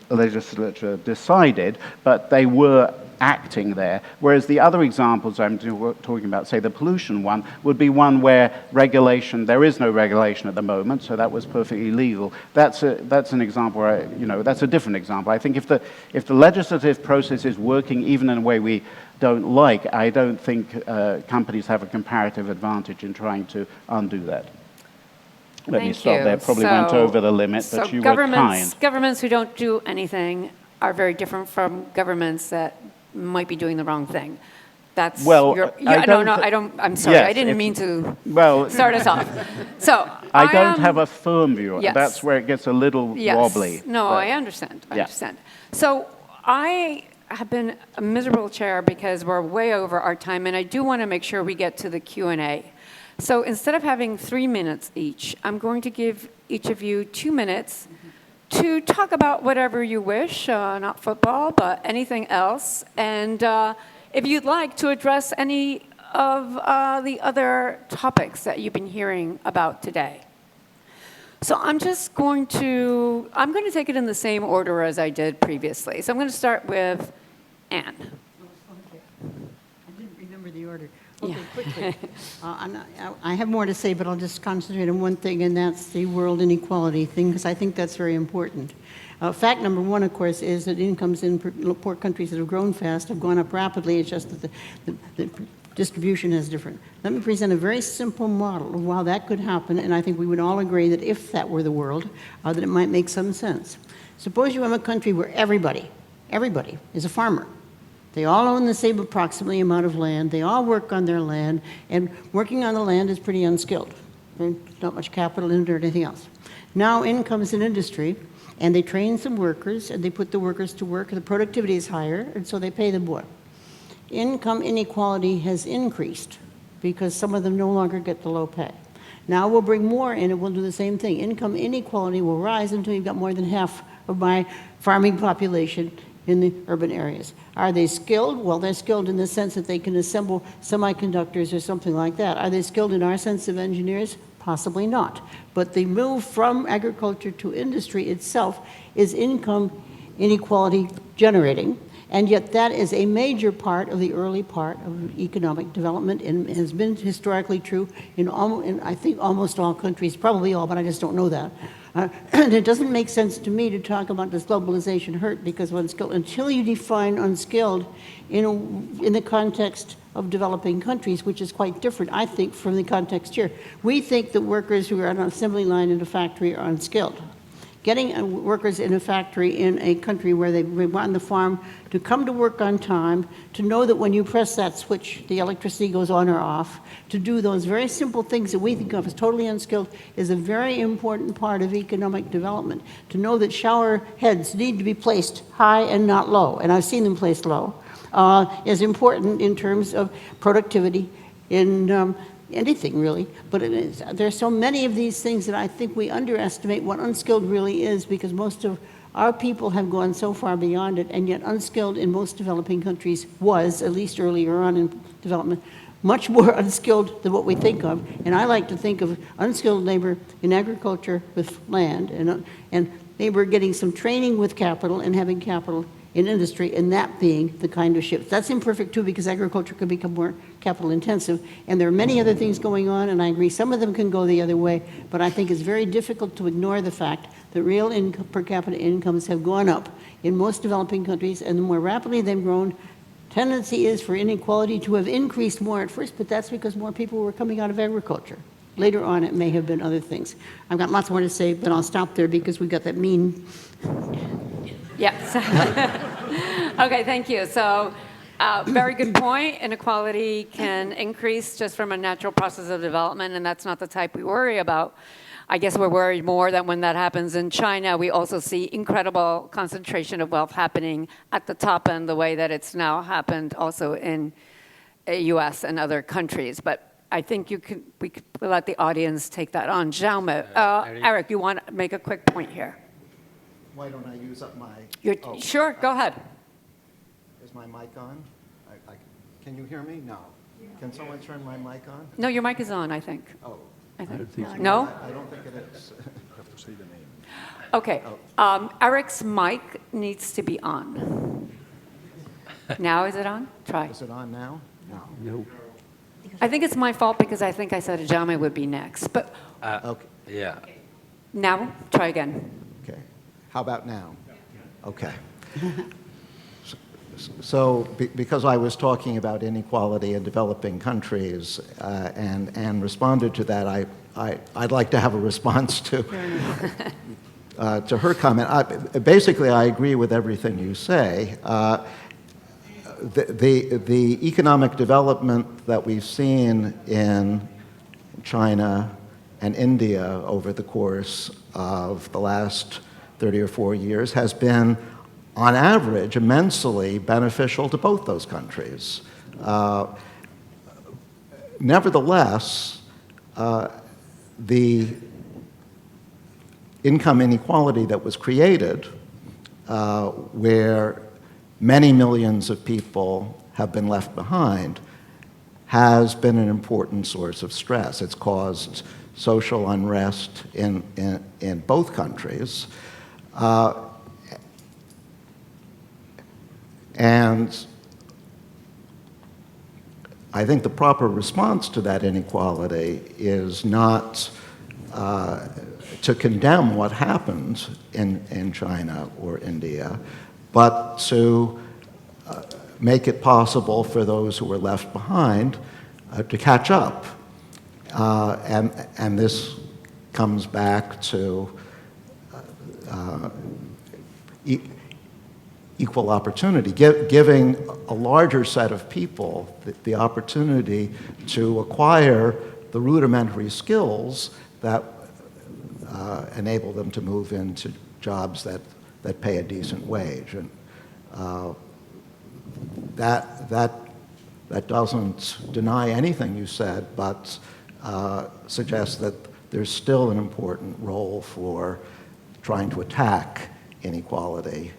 legislature decided, but they were acting there. Whereas the other examples I'm talking about, say the pollution one, would be one where there is no regulation at the moment, so that was perfectly legal. That's an example where, that's a different example. I think if the legislative process is working even in a way we don't like, I don't think companies have a comparative advantage in trying to undo that. Let me stop there. Probably went over the limit, but you were kind. Governments who don't do anything are very different from governments that might be doing the wrong thing. That's I'm sorry, yes, I didn't mean to start us off. So I don't have a firm view. Yes. That's where it gets a little wobbly. No, I understand. I understand. So I have been a miserable chair because we're way over our time, and I do want to make sure we get to the Q&A. So instead of having 3 minutes each, I'm going to give each of you 2 minutes to talk about whatever you wish, not football, but anything else. And if you'd like to address any of the other topics that you've been hearing about today. So I'm going to take it in the same order as I did previously. So I'm going to start with Anne. Okay. I didn't remember the order. Okay, quickly. I have more to say, but I'll just concentrate on one thing, and that's the world inequality thing, because I think that's very important. Fact number one, of course, is that incomes in poor countries that have grown fast have gone up rapidly. It's just that the distribution is different. Let me present a very simple model of how that could happen, and I think we would all agree that if that were the world, that it might make some sense. Suppose you have a country where everybody is a farmer. They all own the same approximately amount of land. They all work on their land, and working on the land is pretty unskilled. There's not much capital in it or anything else. Now in comes an industry, and they train some workers, and they put the workers to work. The productivity is higher, and so they pay them more. Income inequality has increased because some of them no longer get the low pay. Now we'll bring more in, and we'll do the same thing. Income inequality will rise until you've got more than half of my farming population in the urban areas. Are they skilled? Well, they're skilled in the sense that they can assemble semiconductors or something like that. Are they skilled in our sense of engineers? Possibly not. But the move from agriculture to industry itself is income inequality generating, and yet that is a major part of the early part of economic development and has been historically true in I think almost all countries, probably all, but I just don't know that. And it doesn't make sense to me to talk about this globalization hurt because of unskilled, until you define unskilled in the context of developing countries, which is quite different, I think, from the context here. We think that workers who are on an assembly line in a factory are unskilled. Getting workers in a factory in a country where they want the farm to come to work on time, to know that when you press that switch, the electricity goes on or off, to do those very simple things that we think of as totally unskilled is a very important part of economic development. To know that shower heads need to be placed high and not low, and I've seen them placed low, is important in terms of productivity in anything really, but there's so many of these things that I think we underestimate what unskilled really is, because most of Our people have gone so far beyond it, and yet unskilled in most developing countries was, at least earlier on in development, much more unskilled than what we think of. And I like to think of unskilled labor in agriculture with land, and labor getting some training with capital and having capital in industry, and that being the kind of shift. That's imperfect too, because agriculture could become more capital intensive, and there are many other things going on, and I agree some of them can go the other way, but I think it's very difficult to ignore the fact that real income, per capita incomes have gone up in most developing countries, and the more rapidly they've grown, tendency is for inequality to have increased more at first, but that's because more people were coming out of agriculture. Later on, it may have been other things. I've got lots more to say, but I'll stop there because we got that mean. Yes. Okay, thank you. So, very good point. Inequality can increase just from a natural process of development, and that's not the type we worry about. I guess we're worried more that when that happens in China, we also see incredible concentration of wealth happening at the top end, the way that it's now happened also in the US and other countries. But I think we could let the audience take that on. Jaume, Eric, you want to make a quick point here? Why don't I use up my... Sure, go ahead. Is my mic on? Can you hear me? No. Can someone turn my mic on? No, your mic is on, I think. Oh. I think. No? No? I don't think it is. You have to say the name. Okay. Eric's mic needs to be on. Now is it on? Try. Is it on now? No. No. I think it's my fault because I think I said Jaume would be next. But Okay. Yeah. now, try again. Okay. How about now? Okay. So, because I was talking about inequality in developing countries and responded to that, I'd like to have a response to her comment. Basically, I agree with everything you say. The economic development that we've seen in China and India over the course of the last 30 or 40 years has been, on average, immensely beneficial to both those countries. Nevertheless, the income inequality that was created, where many millions of people have been left behind, has been an important source of stress. It's caused social unrest in both countries. And I think the proper response to that inequality is not to condemn what happened in China or India, but to make it possible for those who were left behind to catch up. And this comes back to equal opportunity, giving a larger set of people the opportunity to acquire the rudimentary skills that enable them to move into jobs that pay a decent wage. And that doesn't deny anything you said, but suggests that there's still an important role for trying to attack inequality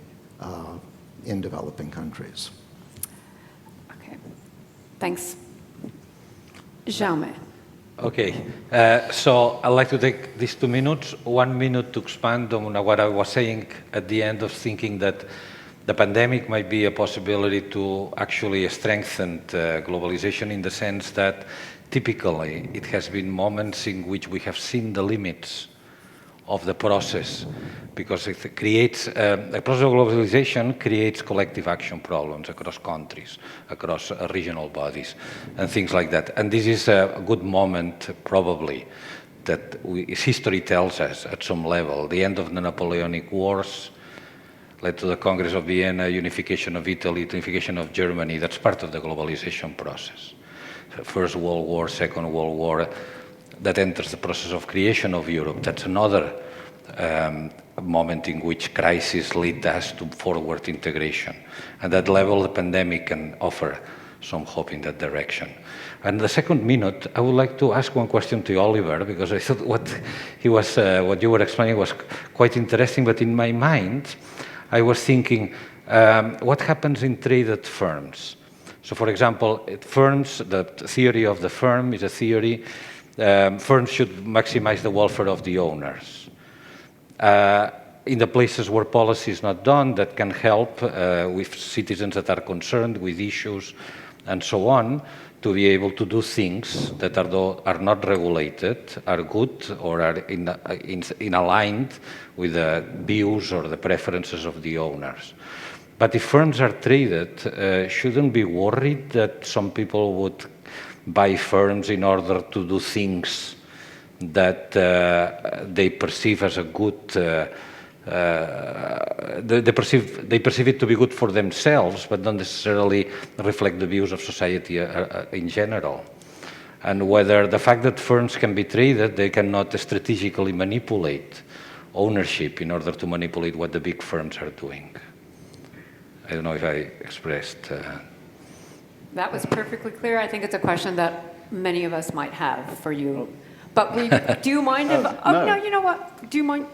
in developing countries. Okay. Thanks. Jaume. Okay, so I'd like to take these 2 minutes, 1 minute to expand on what I was saying at the end of thinking that the pandemic might be a possibility to actually strengthen globalization in the sense that typically it has been moments in which we have seen the limits of the process, because it creates, the process of globalization creates collective action problems across countries, across regional bodies, and things like that. And this is a good moment, probably, that history tells us at some level. The end of the Napoleonic Wars led to the Congress of Vienna, unification of Italy, unification of Germany. That's part of the globalization process. First World War, Second World War, that enters the process of creation of Europe. That's another moment in which crisis lead us to forward integration. At that level, the pandemic can offer some hope in that direction. And the second minute, I would like to ask one question to Oliver, because I thought what you were explaining was quite interesting, but in my mind, I was thinking, what happens in traded firms? So for example, firms, the theory of the firm is a theory, firms should maximize the welfare of the owners. In the places where policy is not done, that can help with citizens that are concerned with issues and so on, to be able to do things that are not regulated, are good, or are in aligned with the views or the preferences of the owners. But if firms are traded, shouldn't be worried that some people would buy firms in order to do things that they perceive as a good, they perceive it to be good for themselves, but don't necessarily reflect the views of society in general. And whether the fact that firms can be traded, they cannot strategically manipulate ownership in order to manipulate what the big firms are doing. I don't know if I expressed... That was perfectly clear. I think it's a question that many of us might have for you. But do you mind if... no, you know what? Do you mind...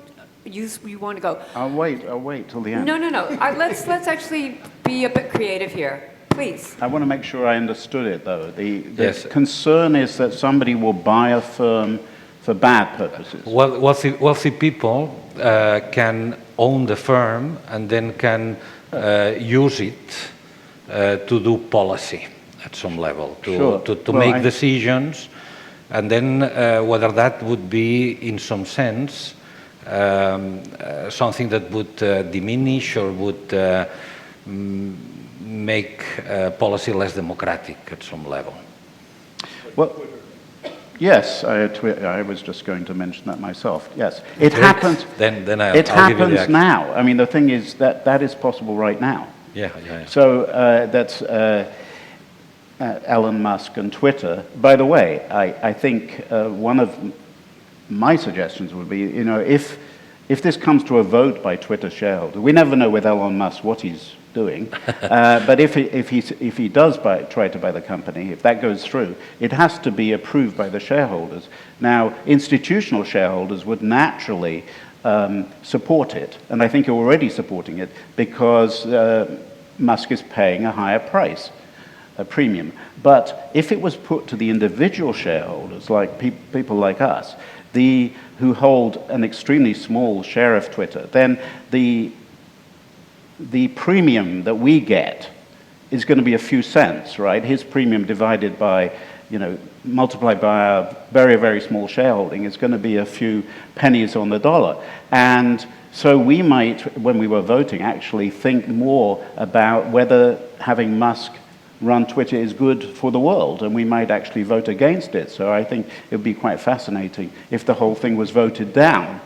You want to go? I'll wait till the end. No. Let's actually be a bit creative here. Please. I want to make sure I understood it, though. The Yes. concern is that somebody will buy a firm for bad purposes. Well, wealthy people can own the firm and then can use it to do policy at some level, to make decisions, and then whether that would be, in some sense, something that would diminish or would make policy less democratic at some level. Well, yes, I was just going to mention that myself. Yes, it happens. Then it happens now. I mean, the thing is that is possible right now. Yeah. So that's Elon Musk and Twitter. By the way, I think one of my suggestions would be, if this comes to a vote by Twitter shareholders, we never know with Elon Musk what he's doing, but if he does try to buy the company, if that goes through, it has to be approved by the shareholders. Now, institutional shareholders would naturally support it, and I think are already supporting it, because Musk is paying a higher price, a premium. But if it was put to the individual shareholders, like people like us, who hold an extremely small share of Twitter, then the premium that we get is going to be a few cents, right? His premium divided by, multiplied by our very, very small shareholding is going to be a few pennies on the dollar. And so we might, when we were voting, actually think more about whether having Musk run Twitter is good for the world, and we might actually vote against it. So I think it would be quite fascinating if the whole thing was voted down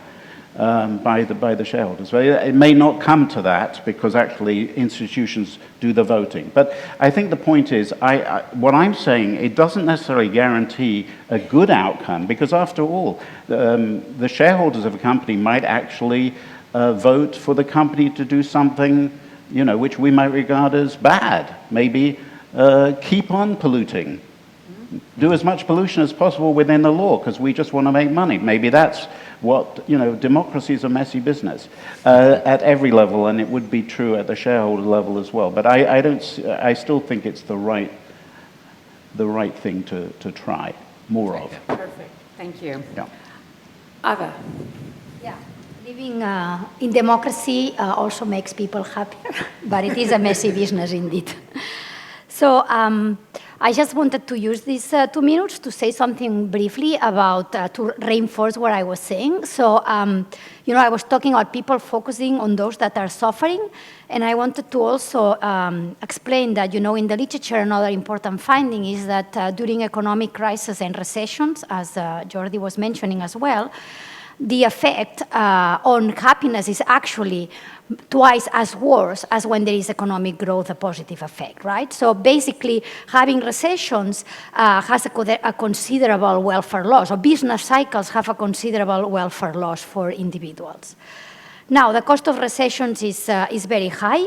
by the shareholders. Well, it may not come to that, because actually institutions do the voting. But I think the point is, what I'm saying, it doesn't necessarily guarantee a good outcome, because after all, the shareholders of a company might actually vote for the company to do something, which we might regard as bad. Maybe keep on polluting. Do as much pollution as possible within the law, because we just want to make money. Maybe that's what, democracy is a messy business at every level, and it would be true at the shareholder level as well. But I still think it's the right thing to try more of. Perfect. Thank you. Yeah. Ava. Yeah. Living in democracy also makes people happier, but it is a messy business indeed. So I just wanted to use these 2 minutes to say something briefly about, to reinforce what I was saying. So, I was talking about people focusing on those that are suffering, and I wanted to also explain that, in the literature, another important finding is that during economic crisis and recessions, as Jordi was mentioning as well, the effect on happiness is actually twice as worse as when there is economic growth, a positive effect, right? So basically, having recessions has a considerable welfare loss, or business cycles have a considerable welfare loss for individuals. Now, the cost of recessions is very high.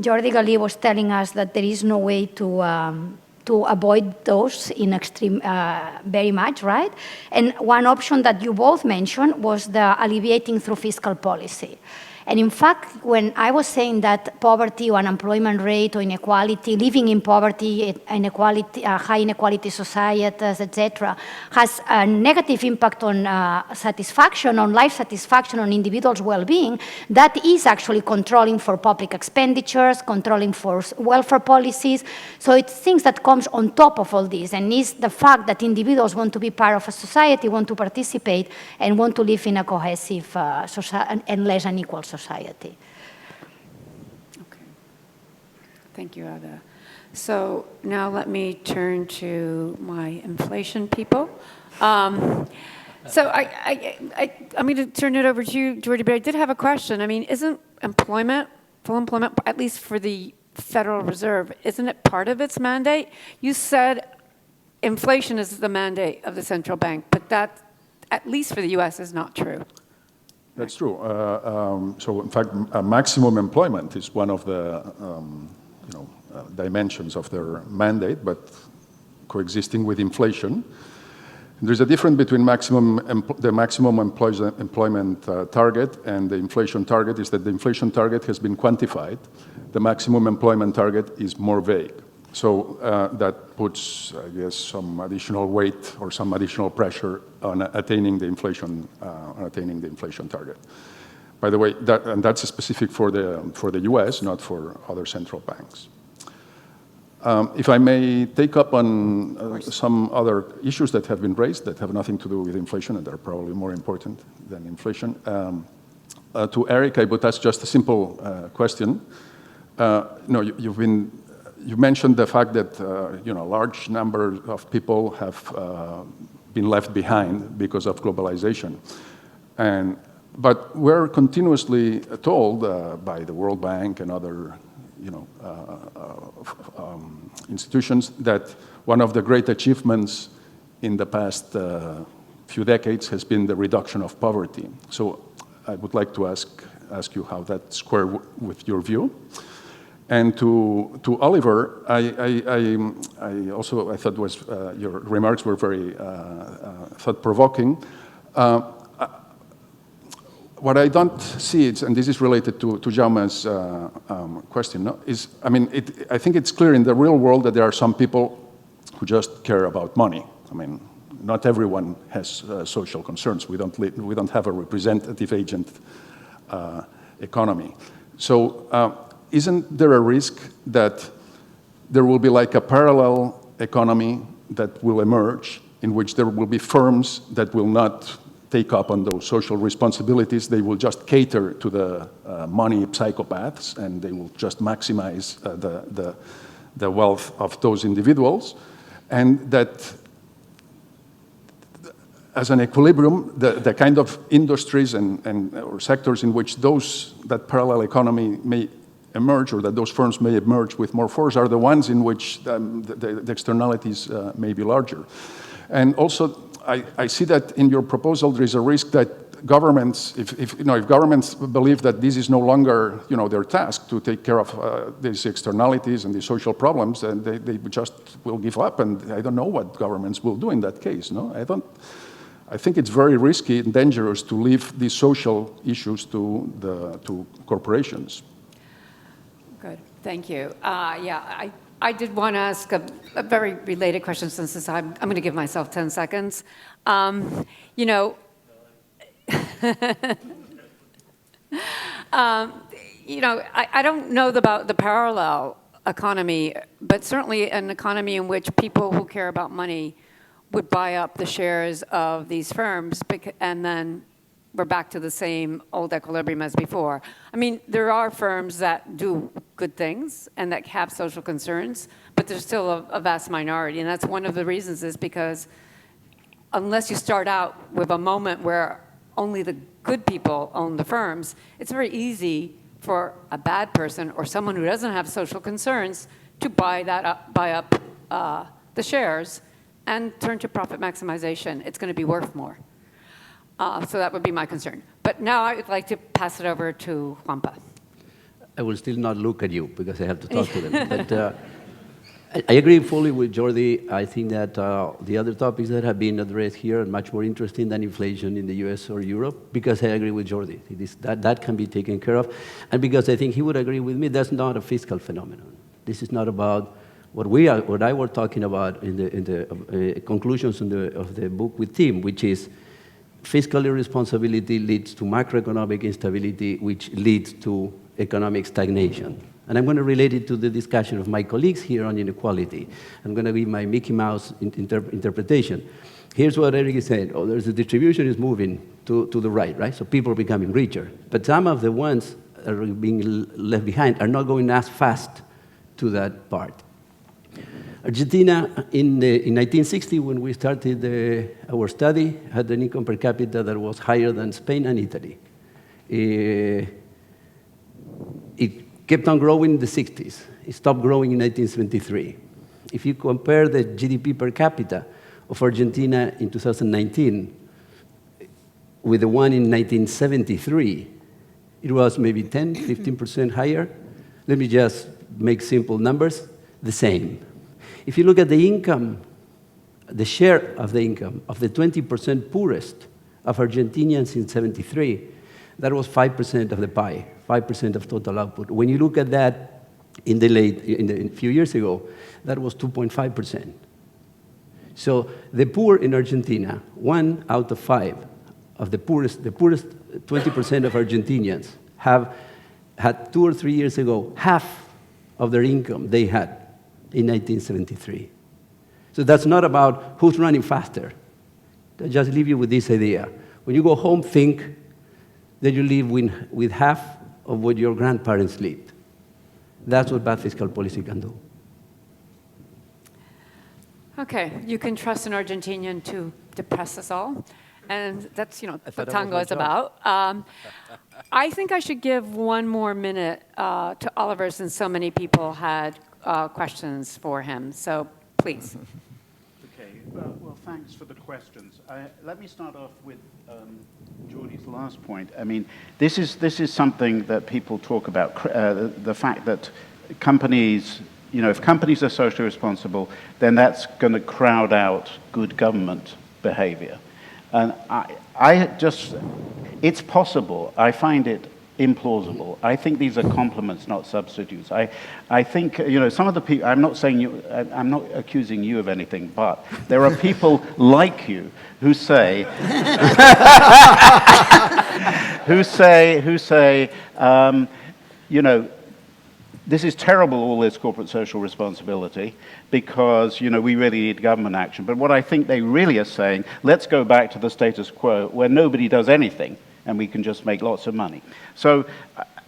Jordi Galí was telling us that there is no way to avoid those in extreme very much, right? And one option that you both mentioned was the alleviating through fiscal policy. And in fact, when I was saying that poverty or unemployment rate or inequality, living in poverty, inequality, high inequality societies, etc., has a negative impact on satisfaction, on life satisfaction, on individuals' well-being, that is actually controlling for public expenditures, controlling for welfare policies. So it's things that comes on top of all this, and is the fact that individuals want to be part of a society, want to participate, and want to live in a cohesive and less unequal society. Okay. Thank you, Ada. So now let me turn to my inflation people. So I'm going to turn it over to you, Jordi, but I did have a question. I mean, isn't employment, full employment, at least for the Federal Reserve, isn't it part of its mandate? You said inflation is the mandate of the central bank, but that, at least for the US, is not true. That's true. So, in fact, maximum employment is one of the dimensions of their mandate, but coexisting with inflation. There's a difference between the maximum employment target and the inflation target is that the inflation target has been quantified. The maximum employment target is more vague. So that puts, I guess, some additional weight or some additional pressure on attaining the inflation target. By the way, that's specific for the U.S., not for other central banks. If I may take up on some other issues that have been raised that have nothing to do with inflation and are probably more important than inflation. To Eric, I would ask just a simple question. You mentioned the fact that a large number of people have been left behind because of globalization, but we're continuously told by the World Bank and other institutions that one of the great achievements in the past few decades has been the reduction of poverty. So I would like to ask you how that squares with your view. And to Oliver, I thought your remarks were very thought-provoking. What I don't see, and this is related to Jaume's question, is, I think it's clear in the real world that there are some people who just care about money. I mean, not everyone has social concerns. We don't have a representative agent economy. So. Isn't there a risk that there will be like a parallel economy that will emerge in which there will be firms that will not take up on those social responsibilities? They will just cater to the money psychopaths and they will just maximize the wealth of those individuals. And that as an equilibrium, the kind of industries or sectors in which that parallel economy may emerge, or that those firms may emerge with more force, are the ones in which the externalities may be larger. And also, I see that in your proposal there is a risk that governments, if governments believe that this is no longer their task to take care of these externalities and these social problems, and they just will give up. And I don't know what governments will do in that case. No, I think it's very risky and dangerous to leave these social issues to corporations. Good, thank you. I did want to ask a very related question since I'm going to give myself 10 seconds. I don't know about the parallel economy, but certainly an economy in which people who care about money would buy up the shares of these firms, and then we're back to the same old equilibrium as before. I mean, there are firms that do good things and that have social concerns, but there's still a vast minority. And that's one of the reasons is because unless you start out with a moment where only the good people own the firms, it's very easy for a bad person or someone who doesn't have social concerns to buy up the shares and turn to profit maximization. It's going to be worth more. So that would be my concern. But now I would like to pass it over to Juanpa. I will still not look at you because I have to talk to them. But I agree fully with Jordi. I think that the other topics that have been addressed here are much more interesting than inflation in the US or Europe, because I agree with Jordi. That can be taken care of. And because I think he would agree with me, that's not a fiscal phenomenon. This is not about what I was talking about in the conclusions of the book with Tim, which is fiscal irresponsibility leads to macroeconomic instability, which leads to economic stagnation. And I'm going to relate it to the discussion of my colleagues here on inequality. I'm going to give my Mickey Mouse interpretation. Here's what Eric is saying. Oh, there's the distribution is moving to the right? So people are becoming richer. But some of the ones that are being left behind are not going as fast to that part. Argentina, in 1960, when we started our study, had an income per capita that was higher than Spain and Italy. It kept on growing in the 60s. It stopped growing in 1973. If you compare the GDP per capita of Argentina in 2019 with the one in 1973, it was maybe 10, 15% higher. Let me just make simple numbers, the same. If you look at the income, the share of the income of the 20% poorest of Argentinians in 73, that was 5% of the pie, 5% of total output. When you look at that a few years ago, that was 2.5%. So the poor in Argentina, 1 out of 5 of the poorest 20% of Argentinians have had 2 or 3 years ago half of their income they had in 1973. So that's not about who's running faster. I just leave you with this idea. When you go home, think that you live with half of what your grandparents lived. That's what bad fiscal policy can do. Okay, you can trust an Argentinian to depress us all. And that's, what tango is about. I think I should give one more minute to Oliver, since so many people had questions for him. So please. Okay, well, thanks for the questions. Let me start off with Jordi's last point. I mean, this is something that people talk about, the fact that companies, if companies are socially responsible, then that's going to crowd out good government behavior. And it's possible. I find it implausible. I think these are complements, not substitutes. I think, some of the people, I'm not accusing you of anything, but there are people like you who say, this is terrible, all this corporate social responsibility, because, we really need government action. But what I think they really are saying, let's go back to the status quo where nobody does anything and we can just make lots of money. So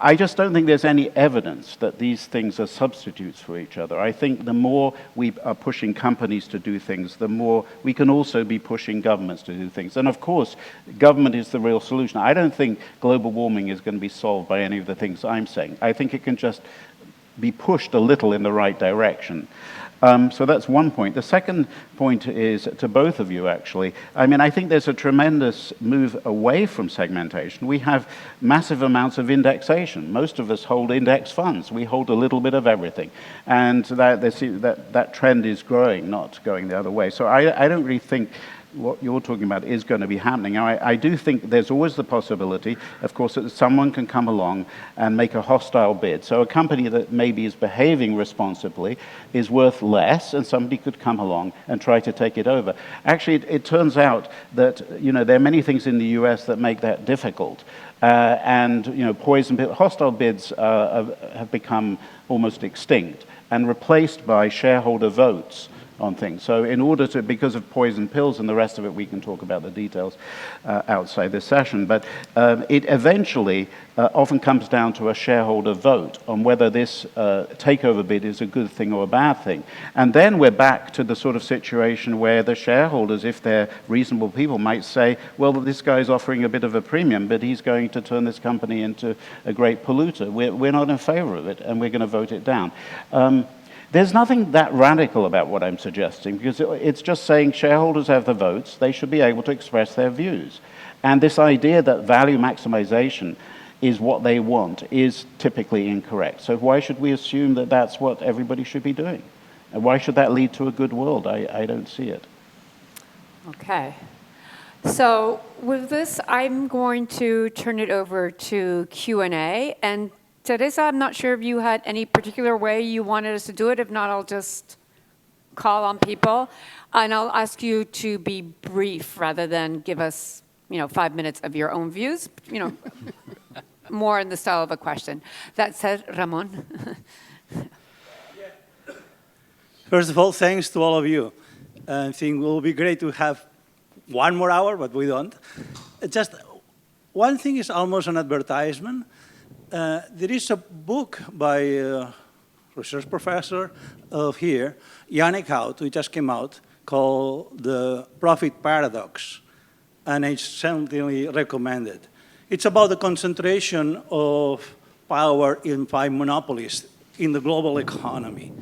I just don't think there's any evidence that these things are substitutes for each other. I think the more we are pushing companies to do things, the more we can also be pushing governments to do things. And of course, government is the real solution. I don't think global warming is going to be solved by any of the things I'm saying. I think it can just be pushed a little in the right direction. So that's one point. The second point is to both of you, actually. I mean, I think there's a tremendous move away from segmentation. We have massive amounts of indexation. Most of us hold index funds. We hold a little bit of everything. And that trend is growing, not going the other way. So I don't really think what you're talking about is going to be happening. Now, I do think there's always the possibility, of course, that someone can come along and make a hostile bid. So a company that maybe is behaving responsibly is worth less, and somebody could come along and try to take it over. Actually, it turns out that, there are many things in the US that make that difficult. Hostile bids have become almost extinct and replaced by shareholder votes on things. So because of poison pills and the rest of it, we can talk about the details outside this session, but it eventually often comes down to a shareholder vote on whether this takeover bid is a good thing or a bad thing. And then we're back to the sort of situation where the shareholders, if they're reasonable people, might say, well, this guy's offering a bit of a premium, but he's going to turn this company into a great polluter. We're not in favor of it, and we're going to vote it down. There's nothing that radical about what I'm suggesting, because it's just saying shareholders have the votes, they should be able to express their views. And this idea that value maximization is what they want is typically incorrect. So why should we assume that that's what everybody should be doing? And why should that lead to a good world? I don't see it. Okay. So with this, I'm going to turn it over to Q&A. And Teresa, I'm not sure if you had any particular way you wanted us to do it. If not, I'll just call on people. And I'll ask you to be brief rather than give us, 5 minutes of your own views, more in the style of a question. That said, Ramon. First of all, thanks to all of you. I think it will be great to have 1 more hour, but we don't. Just one thing is almost an advertisement. There is a book by a research professor of here, Yannick Hout, who just came out, called The Profit Paradox, and it's certainly recommended. It's about the concentration of power in 5 monopolies in the global economy.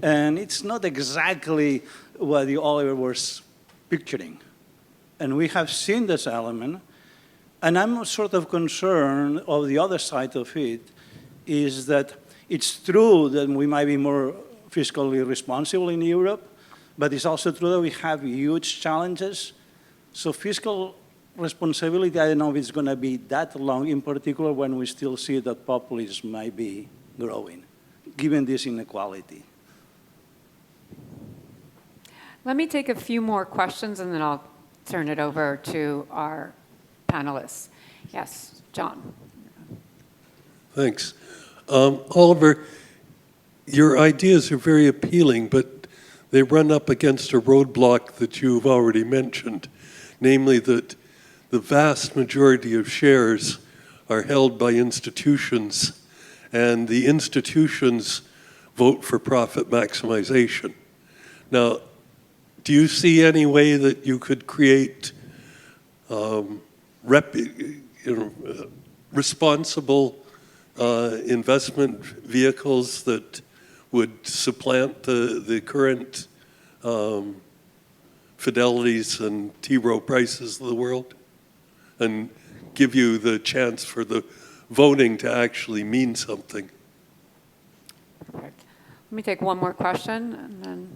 And it's not exactly what the Oliver was picturing. And we have seen this element. And I'm sort of concerned of the other side of it is that it's true that we might be more fiscally responsible in Europe, but it's also true that we have huge challenges. So fiscal responsibility, I don't know if it's going to be that long, in particular when we still see that populism might be growing, given this inequality. Let me take a few more questions, and then I'll turn it over to our panelists. Yes, John. Thanks. Oliver, your ideas are very appealing, but they run up against a roadblock that you've already mentioned, namely that the vast majority of shares are held by institutions, and the institutions vote for profit maximization. Now, do you see any way that you could create responsible investment vehicles that would supplant the current Fidelities and T. Rowe Prices of the world and give you the chance for the voting to actually mean something? Perfect. Let me take one more question, and then...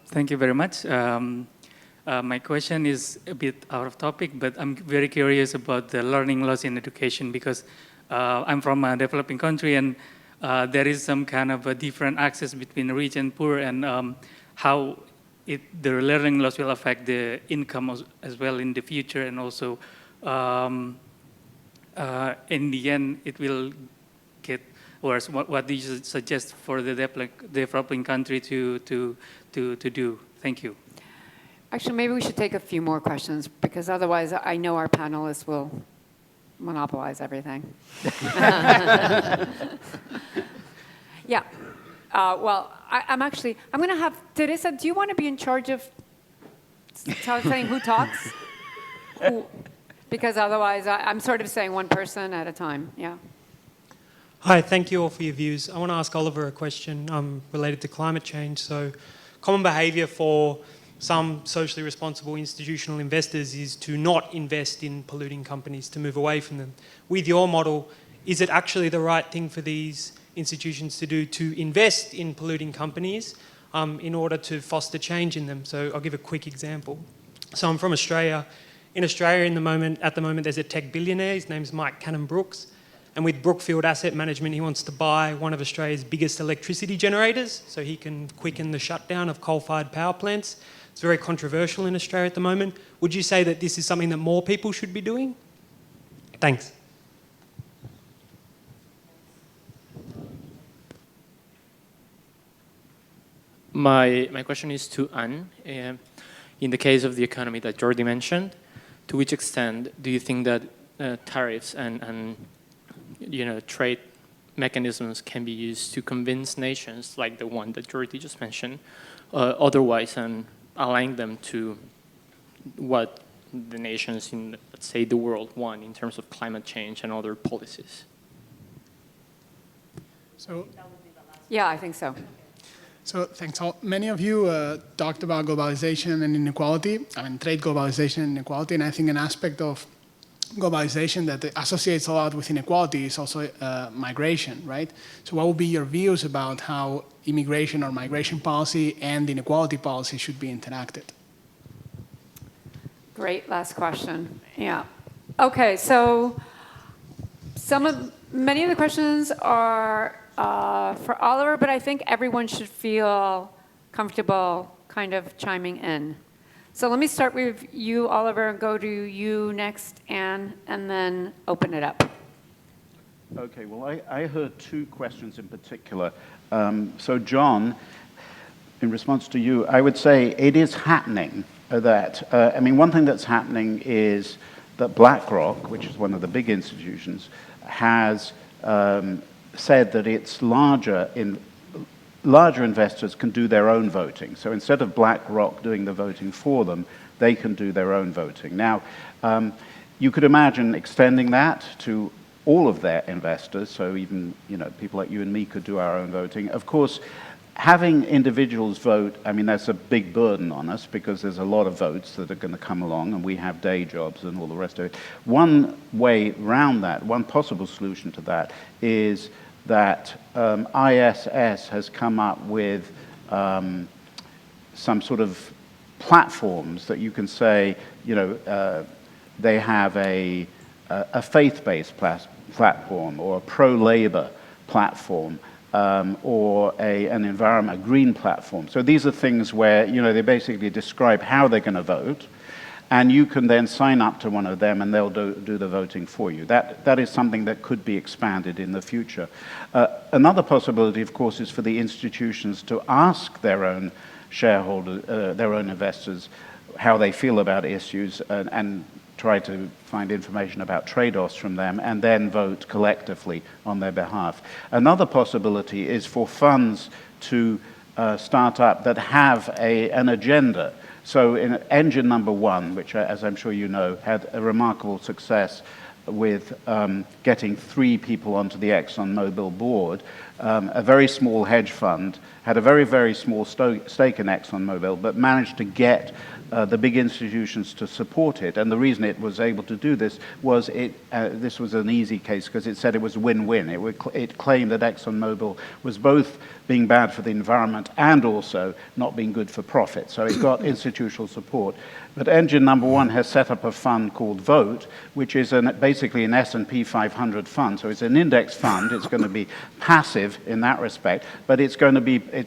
Thank you very much. My question is a bit out of topic, but I'm very curious about the learning loss in education because I'm from a developing country and there is some kind of a different access between rich and poor and how the learning loss will affect the income as well in the future, and also in the end it will get worse. What do you suggest for the developing country to do? Thank you. Actually, maybe we should take a few more questions because otherwise I know our panelists will monopolize everything. Yeah. Well, I'm going to have, Teresa, do you want to be in charge of saying who talks? Because otherwise I'm sort of saying one person at a time. Yeah. Hi, thank you all for your views. I want to ask Oliver a question related to climate change. So common behaviour for some socially responsible institutional investors is to not invest in polluting companies, to move away from them. With your model, is it actually the right thing for these institutions to do to invest in polluting companies in order to foster change in them? So I'll give a quick example. So I'm from Australia. In Australia at the moment, there's a tech billionaire. His name's Mike Cannon-Brookes. And with Brookfield Asset Management, he wants to buy one of Australia's biggest electricity generators so he can quicken the shutdown of coal-fired power plants. It's very controversial in Australia at the moment. Would you say that this is something that more people should be doing? Thanks. My question is to Anne. In the case of the economy that Jordi mentioned, to which extent do you think that tariffs and trade mechanisms can be used to convince nations like the one that Jordi just mentioned, otherwise, and align them to what the nations in, let's say, the world want in terms of climate change and other policies? So, yeah, I think so. So thanks all. Many of you talked about globalization and inequality, trade globalization and inequality, and I think an aspect of globalization that associates a lot with inequality is also migration, right? So what would be your views about how immigration or migration policy and inequality policy should be interacted? Great last question. Yeah. Okay, so many of the questions are for Oliver, but I think everyone should feel comfortable kind of chiming in. So let me start with you, Oliver, and go to you next, Anne, and then open it up. Okay, well, I heard two questions in particular. So John, in response to you, I would say it is happening that, one thing that's happening is that BlackRock, which is one of the big institutions, has said that its larger investors can do their own voting. So instead of BlackRock doing the voting for them, they can do their own voting. Now, you could imagine extending that to all of their investors, so even people like you and me could do our own voting. Of course, having individuals vote, that's a big burden on us because there's a lot of votes that are going to come along and we have day jobs and all the rest of it. One way around that, one possible solution to that is that ISS has come up with some sort of platforms that you can say, they have a faith-based platform or a pro-labor platform or a green platform. So these are things where, they basically describe how they're going to vote, and you can then sign up to one of them and they'll do the voting for you. That is something that could be expanded in the future. Another possibility, of course, is for the institutions to ask their own shareholders, their own investors, how they feel about issues and try to find information about trade-offs from them and then vote collectively on their behalf. Another possibility is for funds to start up that have an agenda. So in engine number one, which, as I'm sure you know, had a remarkable success with getting 3 people onto the ExxonMobil board, a very small hedge fund had a very, very small stake in ExxonMobil, but managed to get the big institutions to support it. And the reason it was able to do this was this was an easy case because it said it was win-win. It claimed that ExxonMobil was both being bad for the environment and also not being good for profit. So it got institutional support. But engine number one has set up a fund called Vote, which is basically an S&P 500 fund. So it's an index fund. It's going to be passive in that respect, but it's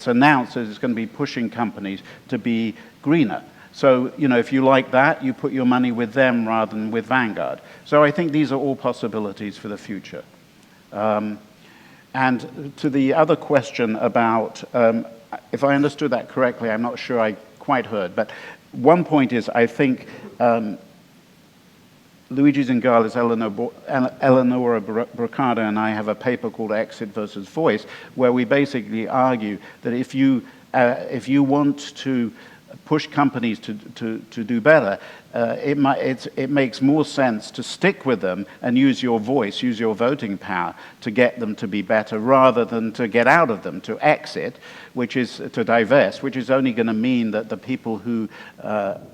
announced that it's going to be pushing companies to be greener. So, if you like that, you put your money with them rather than with Vanguard. So I think these are all possibilities for the future. And to the other question about, if I understood that correctly, I'm not sure I quite heard, but one point is I think Luigi Zingales, Eleonora Brocado, and I have a paper called Exit versus Voice, where we basically argue that if you want to push companies to do better, it makes more sense to stick with them and use your voice, use your voting power to get them to be better rather than to get out of them, to exit, which is to divest, which is only going to mean that the people who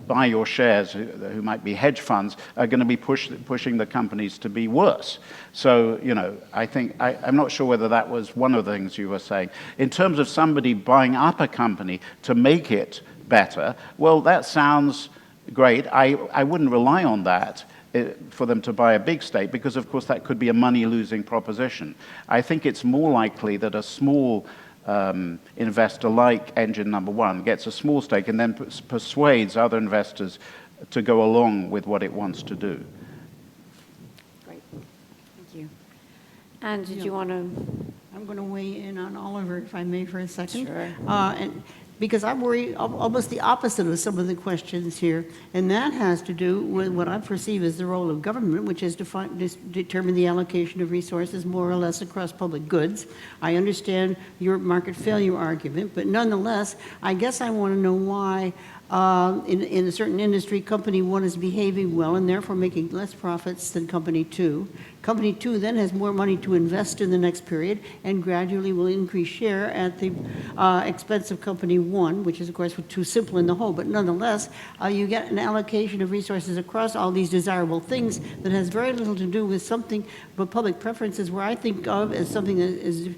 buy your shares, who might be hedge funds, are going to be pushing the companies to be worse. So, I think, I'm not sure whether that was one of the things you were saying. In terms of somebody buying up a company to make it better, well, that sounds great. I wouldn't rely on that for them to buy a big stake because, of course, that could be a money-losing proposition. I think it's more likely that a small investor like engine number one gets a small stake and then persuades other investors to go along with what it wants to do. Great. Thank you. And did you want to? I'm going to weigh in on Oliver, if I may, for a second. Sure. Because I worry almost the opposite of some of the questions here, and that has to do with what I perceive as the role of government, which is to determine the allocation of resources more or less across public goods. I understand your market failure argument, but nonetheless, I guess I want to know why in a certain industry, company one is behaving well and therefore making less profits than company two. Company two then has more money to invest in the next period and gradually will increase share at the expense of company one, which is of course too simple in the whole, but nonetheless, you get an allocation of resources across all these desirable things that has very little to do with something, but public preferences where I think of as something that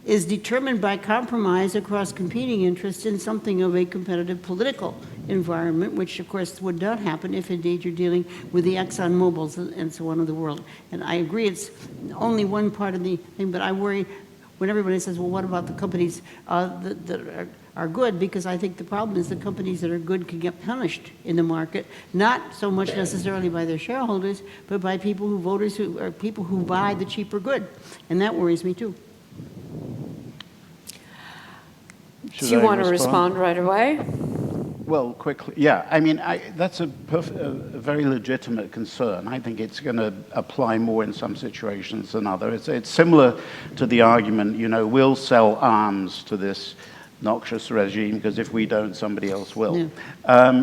is determined by compromise across competing interests in something of a competitive political environment, which of course would not happen if indeed you're dealing with the Exxon Mobils and so on of the world. And I agree it's only one part of the thing, but I worry when everybody says, well, what about the companies that are good? Because I think the problem is the companies that are good can get punished in the market, not so much necessarily by their shareholders, but by people who voters who are people who buy the cheaper good. And that worries me too. Do you want to respond right away? Well, quickly, yeah. I mean, that's a very legitimate concern. I think it's going to apply more in some situations than others. It's similar to the argument, you know, we'll sell arms to this noxious regime because if we don't, somebody else will. Yeah.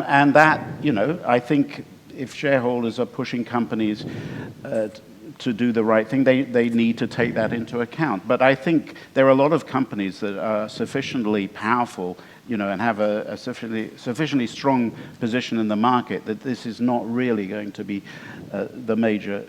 And that, you know, I think if shareholders are pushing companies to do the right thing, they need to take that into account. But I think there are a lot of companies that are sufficiently powerful, you know, and have a sufficiently strong position in the market that this is not really going to be the major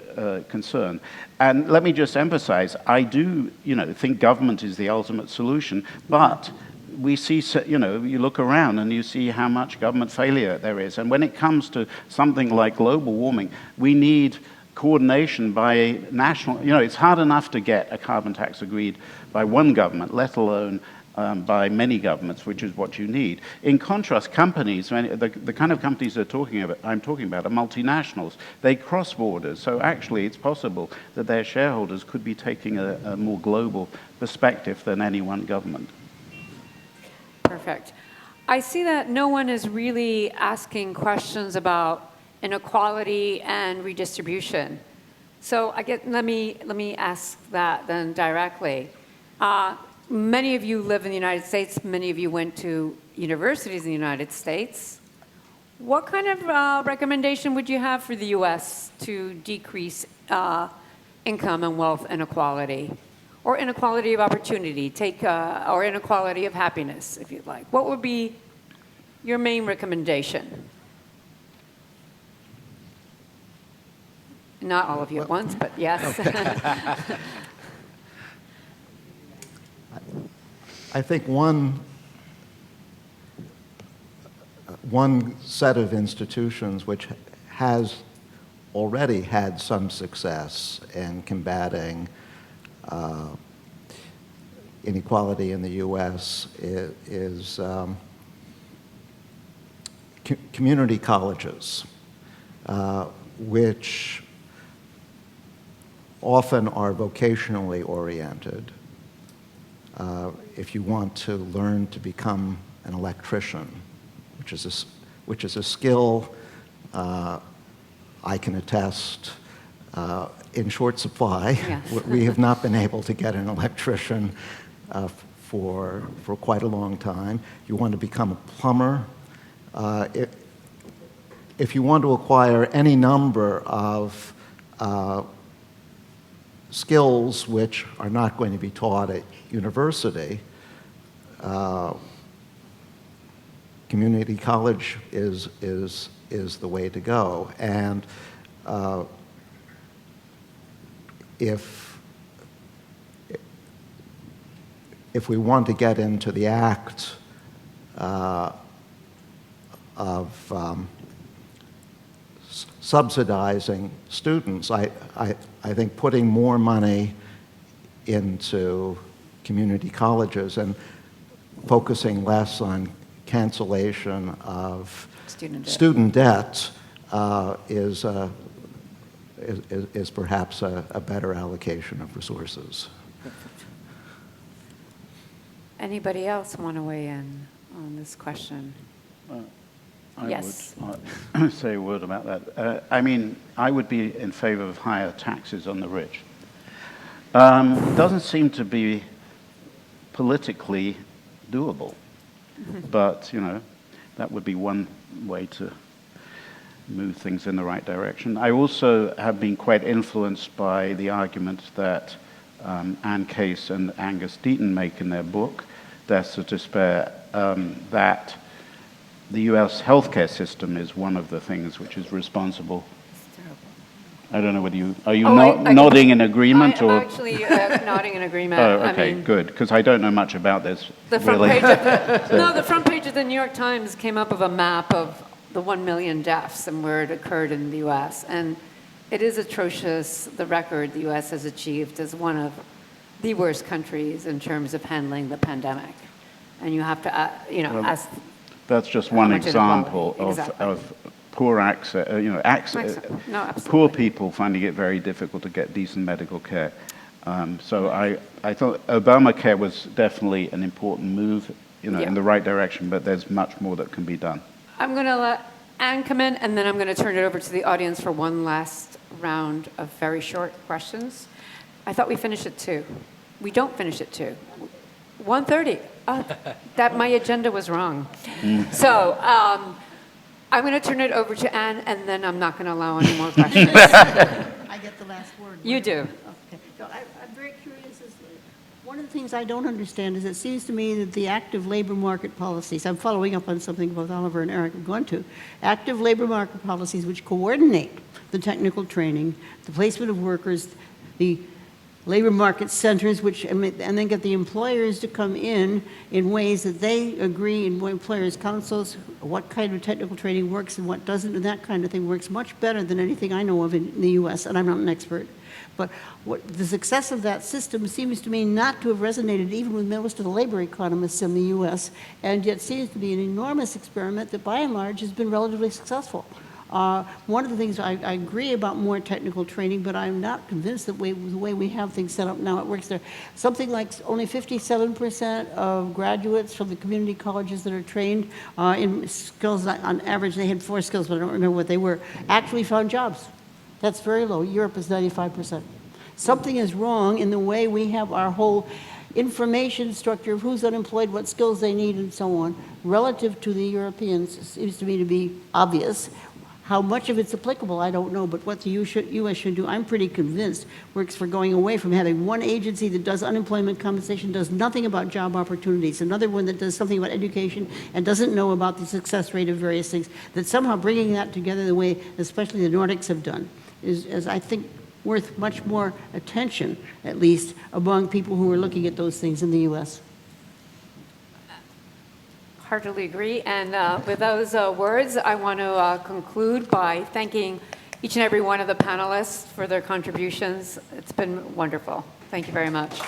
concern. And let me just emphasize, I do, you know, think government is the ultimate solution, but we see, you know, you look around and you see how much government failure there is. And when it comes to something like global warming, we need coordination by national, you know, it's hard enough to get a carbon tax agreed by one government, let alone by many governments, which is what you need. In contrast, companies, the kind of companies I'm talking about are multinationals. They cross borders, so actually it's possible that their shareholders could be taking a more global perspective than any one government. Perfect. I see that no one is really asking questions about inequality and redistribution. So let me ask that then directly. Many of you live in the United States. Many of you went to universities in the United States. What kind of recommendation would you have for the U.S. to decrease income and wealth inequality, or inequality of opportunity, or inequality of happiness, if you'd like? What would be your main recommendation? Not all of you at once, but yes. Okay. I think one set of institutions which has already had some success in combating inequality in the U.S. is community colleges, which often are vocationally oriented. If you want to learn to become an electrician, which is a skill I can attest in short supply. Yes. We have not been able to get an electrician for quite a long time. You want to become a plumber. If you want to acquire any number of skills which are not going to be taught at university, community college is the way to go. And if we want to get into the act of subsidizing students, I think putting more money into community colleges and focusing less on cancellation of student debt is perhaps a better allocation of resources. Anybody else want to weigh in on this question? Yes. I would say a word about that. I mean, I would be in favor of higher taxes on the rich. It doesn't seem to be politically doable, but, you know, that would be one way to move things in the right direction. I also have been quite influenced by the arguments that Anne Case and Angus Deaton make in their book, Deaths of Despair, that the US healthcare system is one of the things which is responsible. I don't know whether you, are you nodding in agreement? I'm actually nodding in agreement. Oh, okay, I mean, good, because I don't know much about this. the front really. page of the front page of the New York Times came up with a map of the 1 million deaths and where it occurred in the US. And it is atrocious, the record the US has achieved as one of the worst countries in terms of handling the pandemic. And you have to, ask. That's just one much example inequality. of poor access, poor people finding it very difficult to get decent medical care. So I thought Obamacare was definitely an important move, in the right direction, but there's much more that can be done. I'm going to let Anne come in, and then I'm going to turn it over to the audience for one last round of very short questions. I thought we finished at 2. We don't finish at 2. 1:30. That my agenda was wrong. So I'm going to turn it over to Anne, and then I'm not going to allow any more questions. I get the last word. You do. Okay. So I'm very curious. One of the things I don't understand is it seems to me that the active labor market policies, I'm following up on something both Oliver and Eric have gone to, active labor market policies which coordinate the technical training, the placement of workers, the labor market centers, and then get the employers to come in ways that they agree in employers' councils, what kind of technical training works and what doesn't, and that kind of thing works much better than anything I know of in the US, and I'm not an expert. But the success of that system seems to me not to have resonated even with most of the labor economists in the US, and yet seems to be an enormous experiment that by and large has been relatively successful. One of the things I agree about more technical training, but I'm not convinced that the way we have things set up now, it works there. Something like only 57% of graduates from the community colleges that are trained in skills, on average they had 4 skills, but I don't remember what they were, actually found jobs. That's very low. Europe is 95%. Something is wrong in the way we have our whole information structure of who's unemployed, what skills they need, and so on, relative to the Europeans. It seems to me to be obvious. How much of it's applicable, I don't know, but what the U.S. should do, I'm pretty convinced, works for going away from having one agency that does unemployment compensation, does nothing about job opportunities, another one that does something about education and doesn't know about the success rate of various things, that somehow bringing that together the way especially the Nordics have done is I think, worth much more attention, at least, among people who are looking at those things in the U.S. Heartily agree. And with those words, I want to conclude by thanking each and every one of the panelists for their contributions. It's been wonderful. Thank you very much.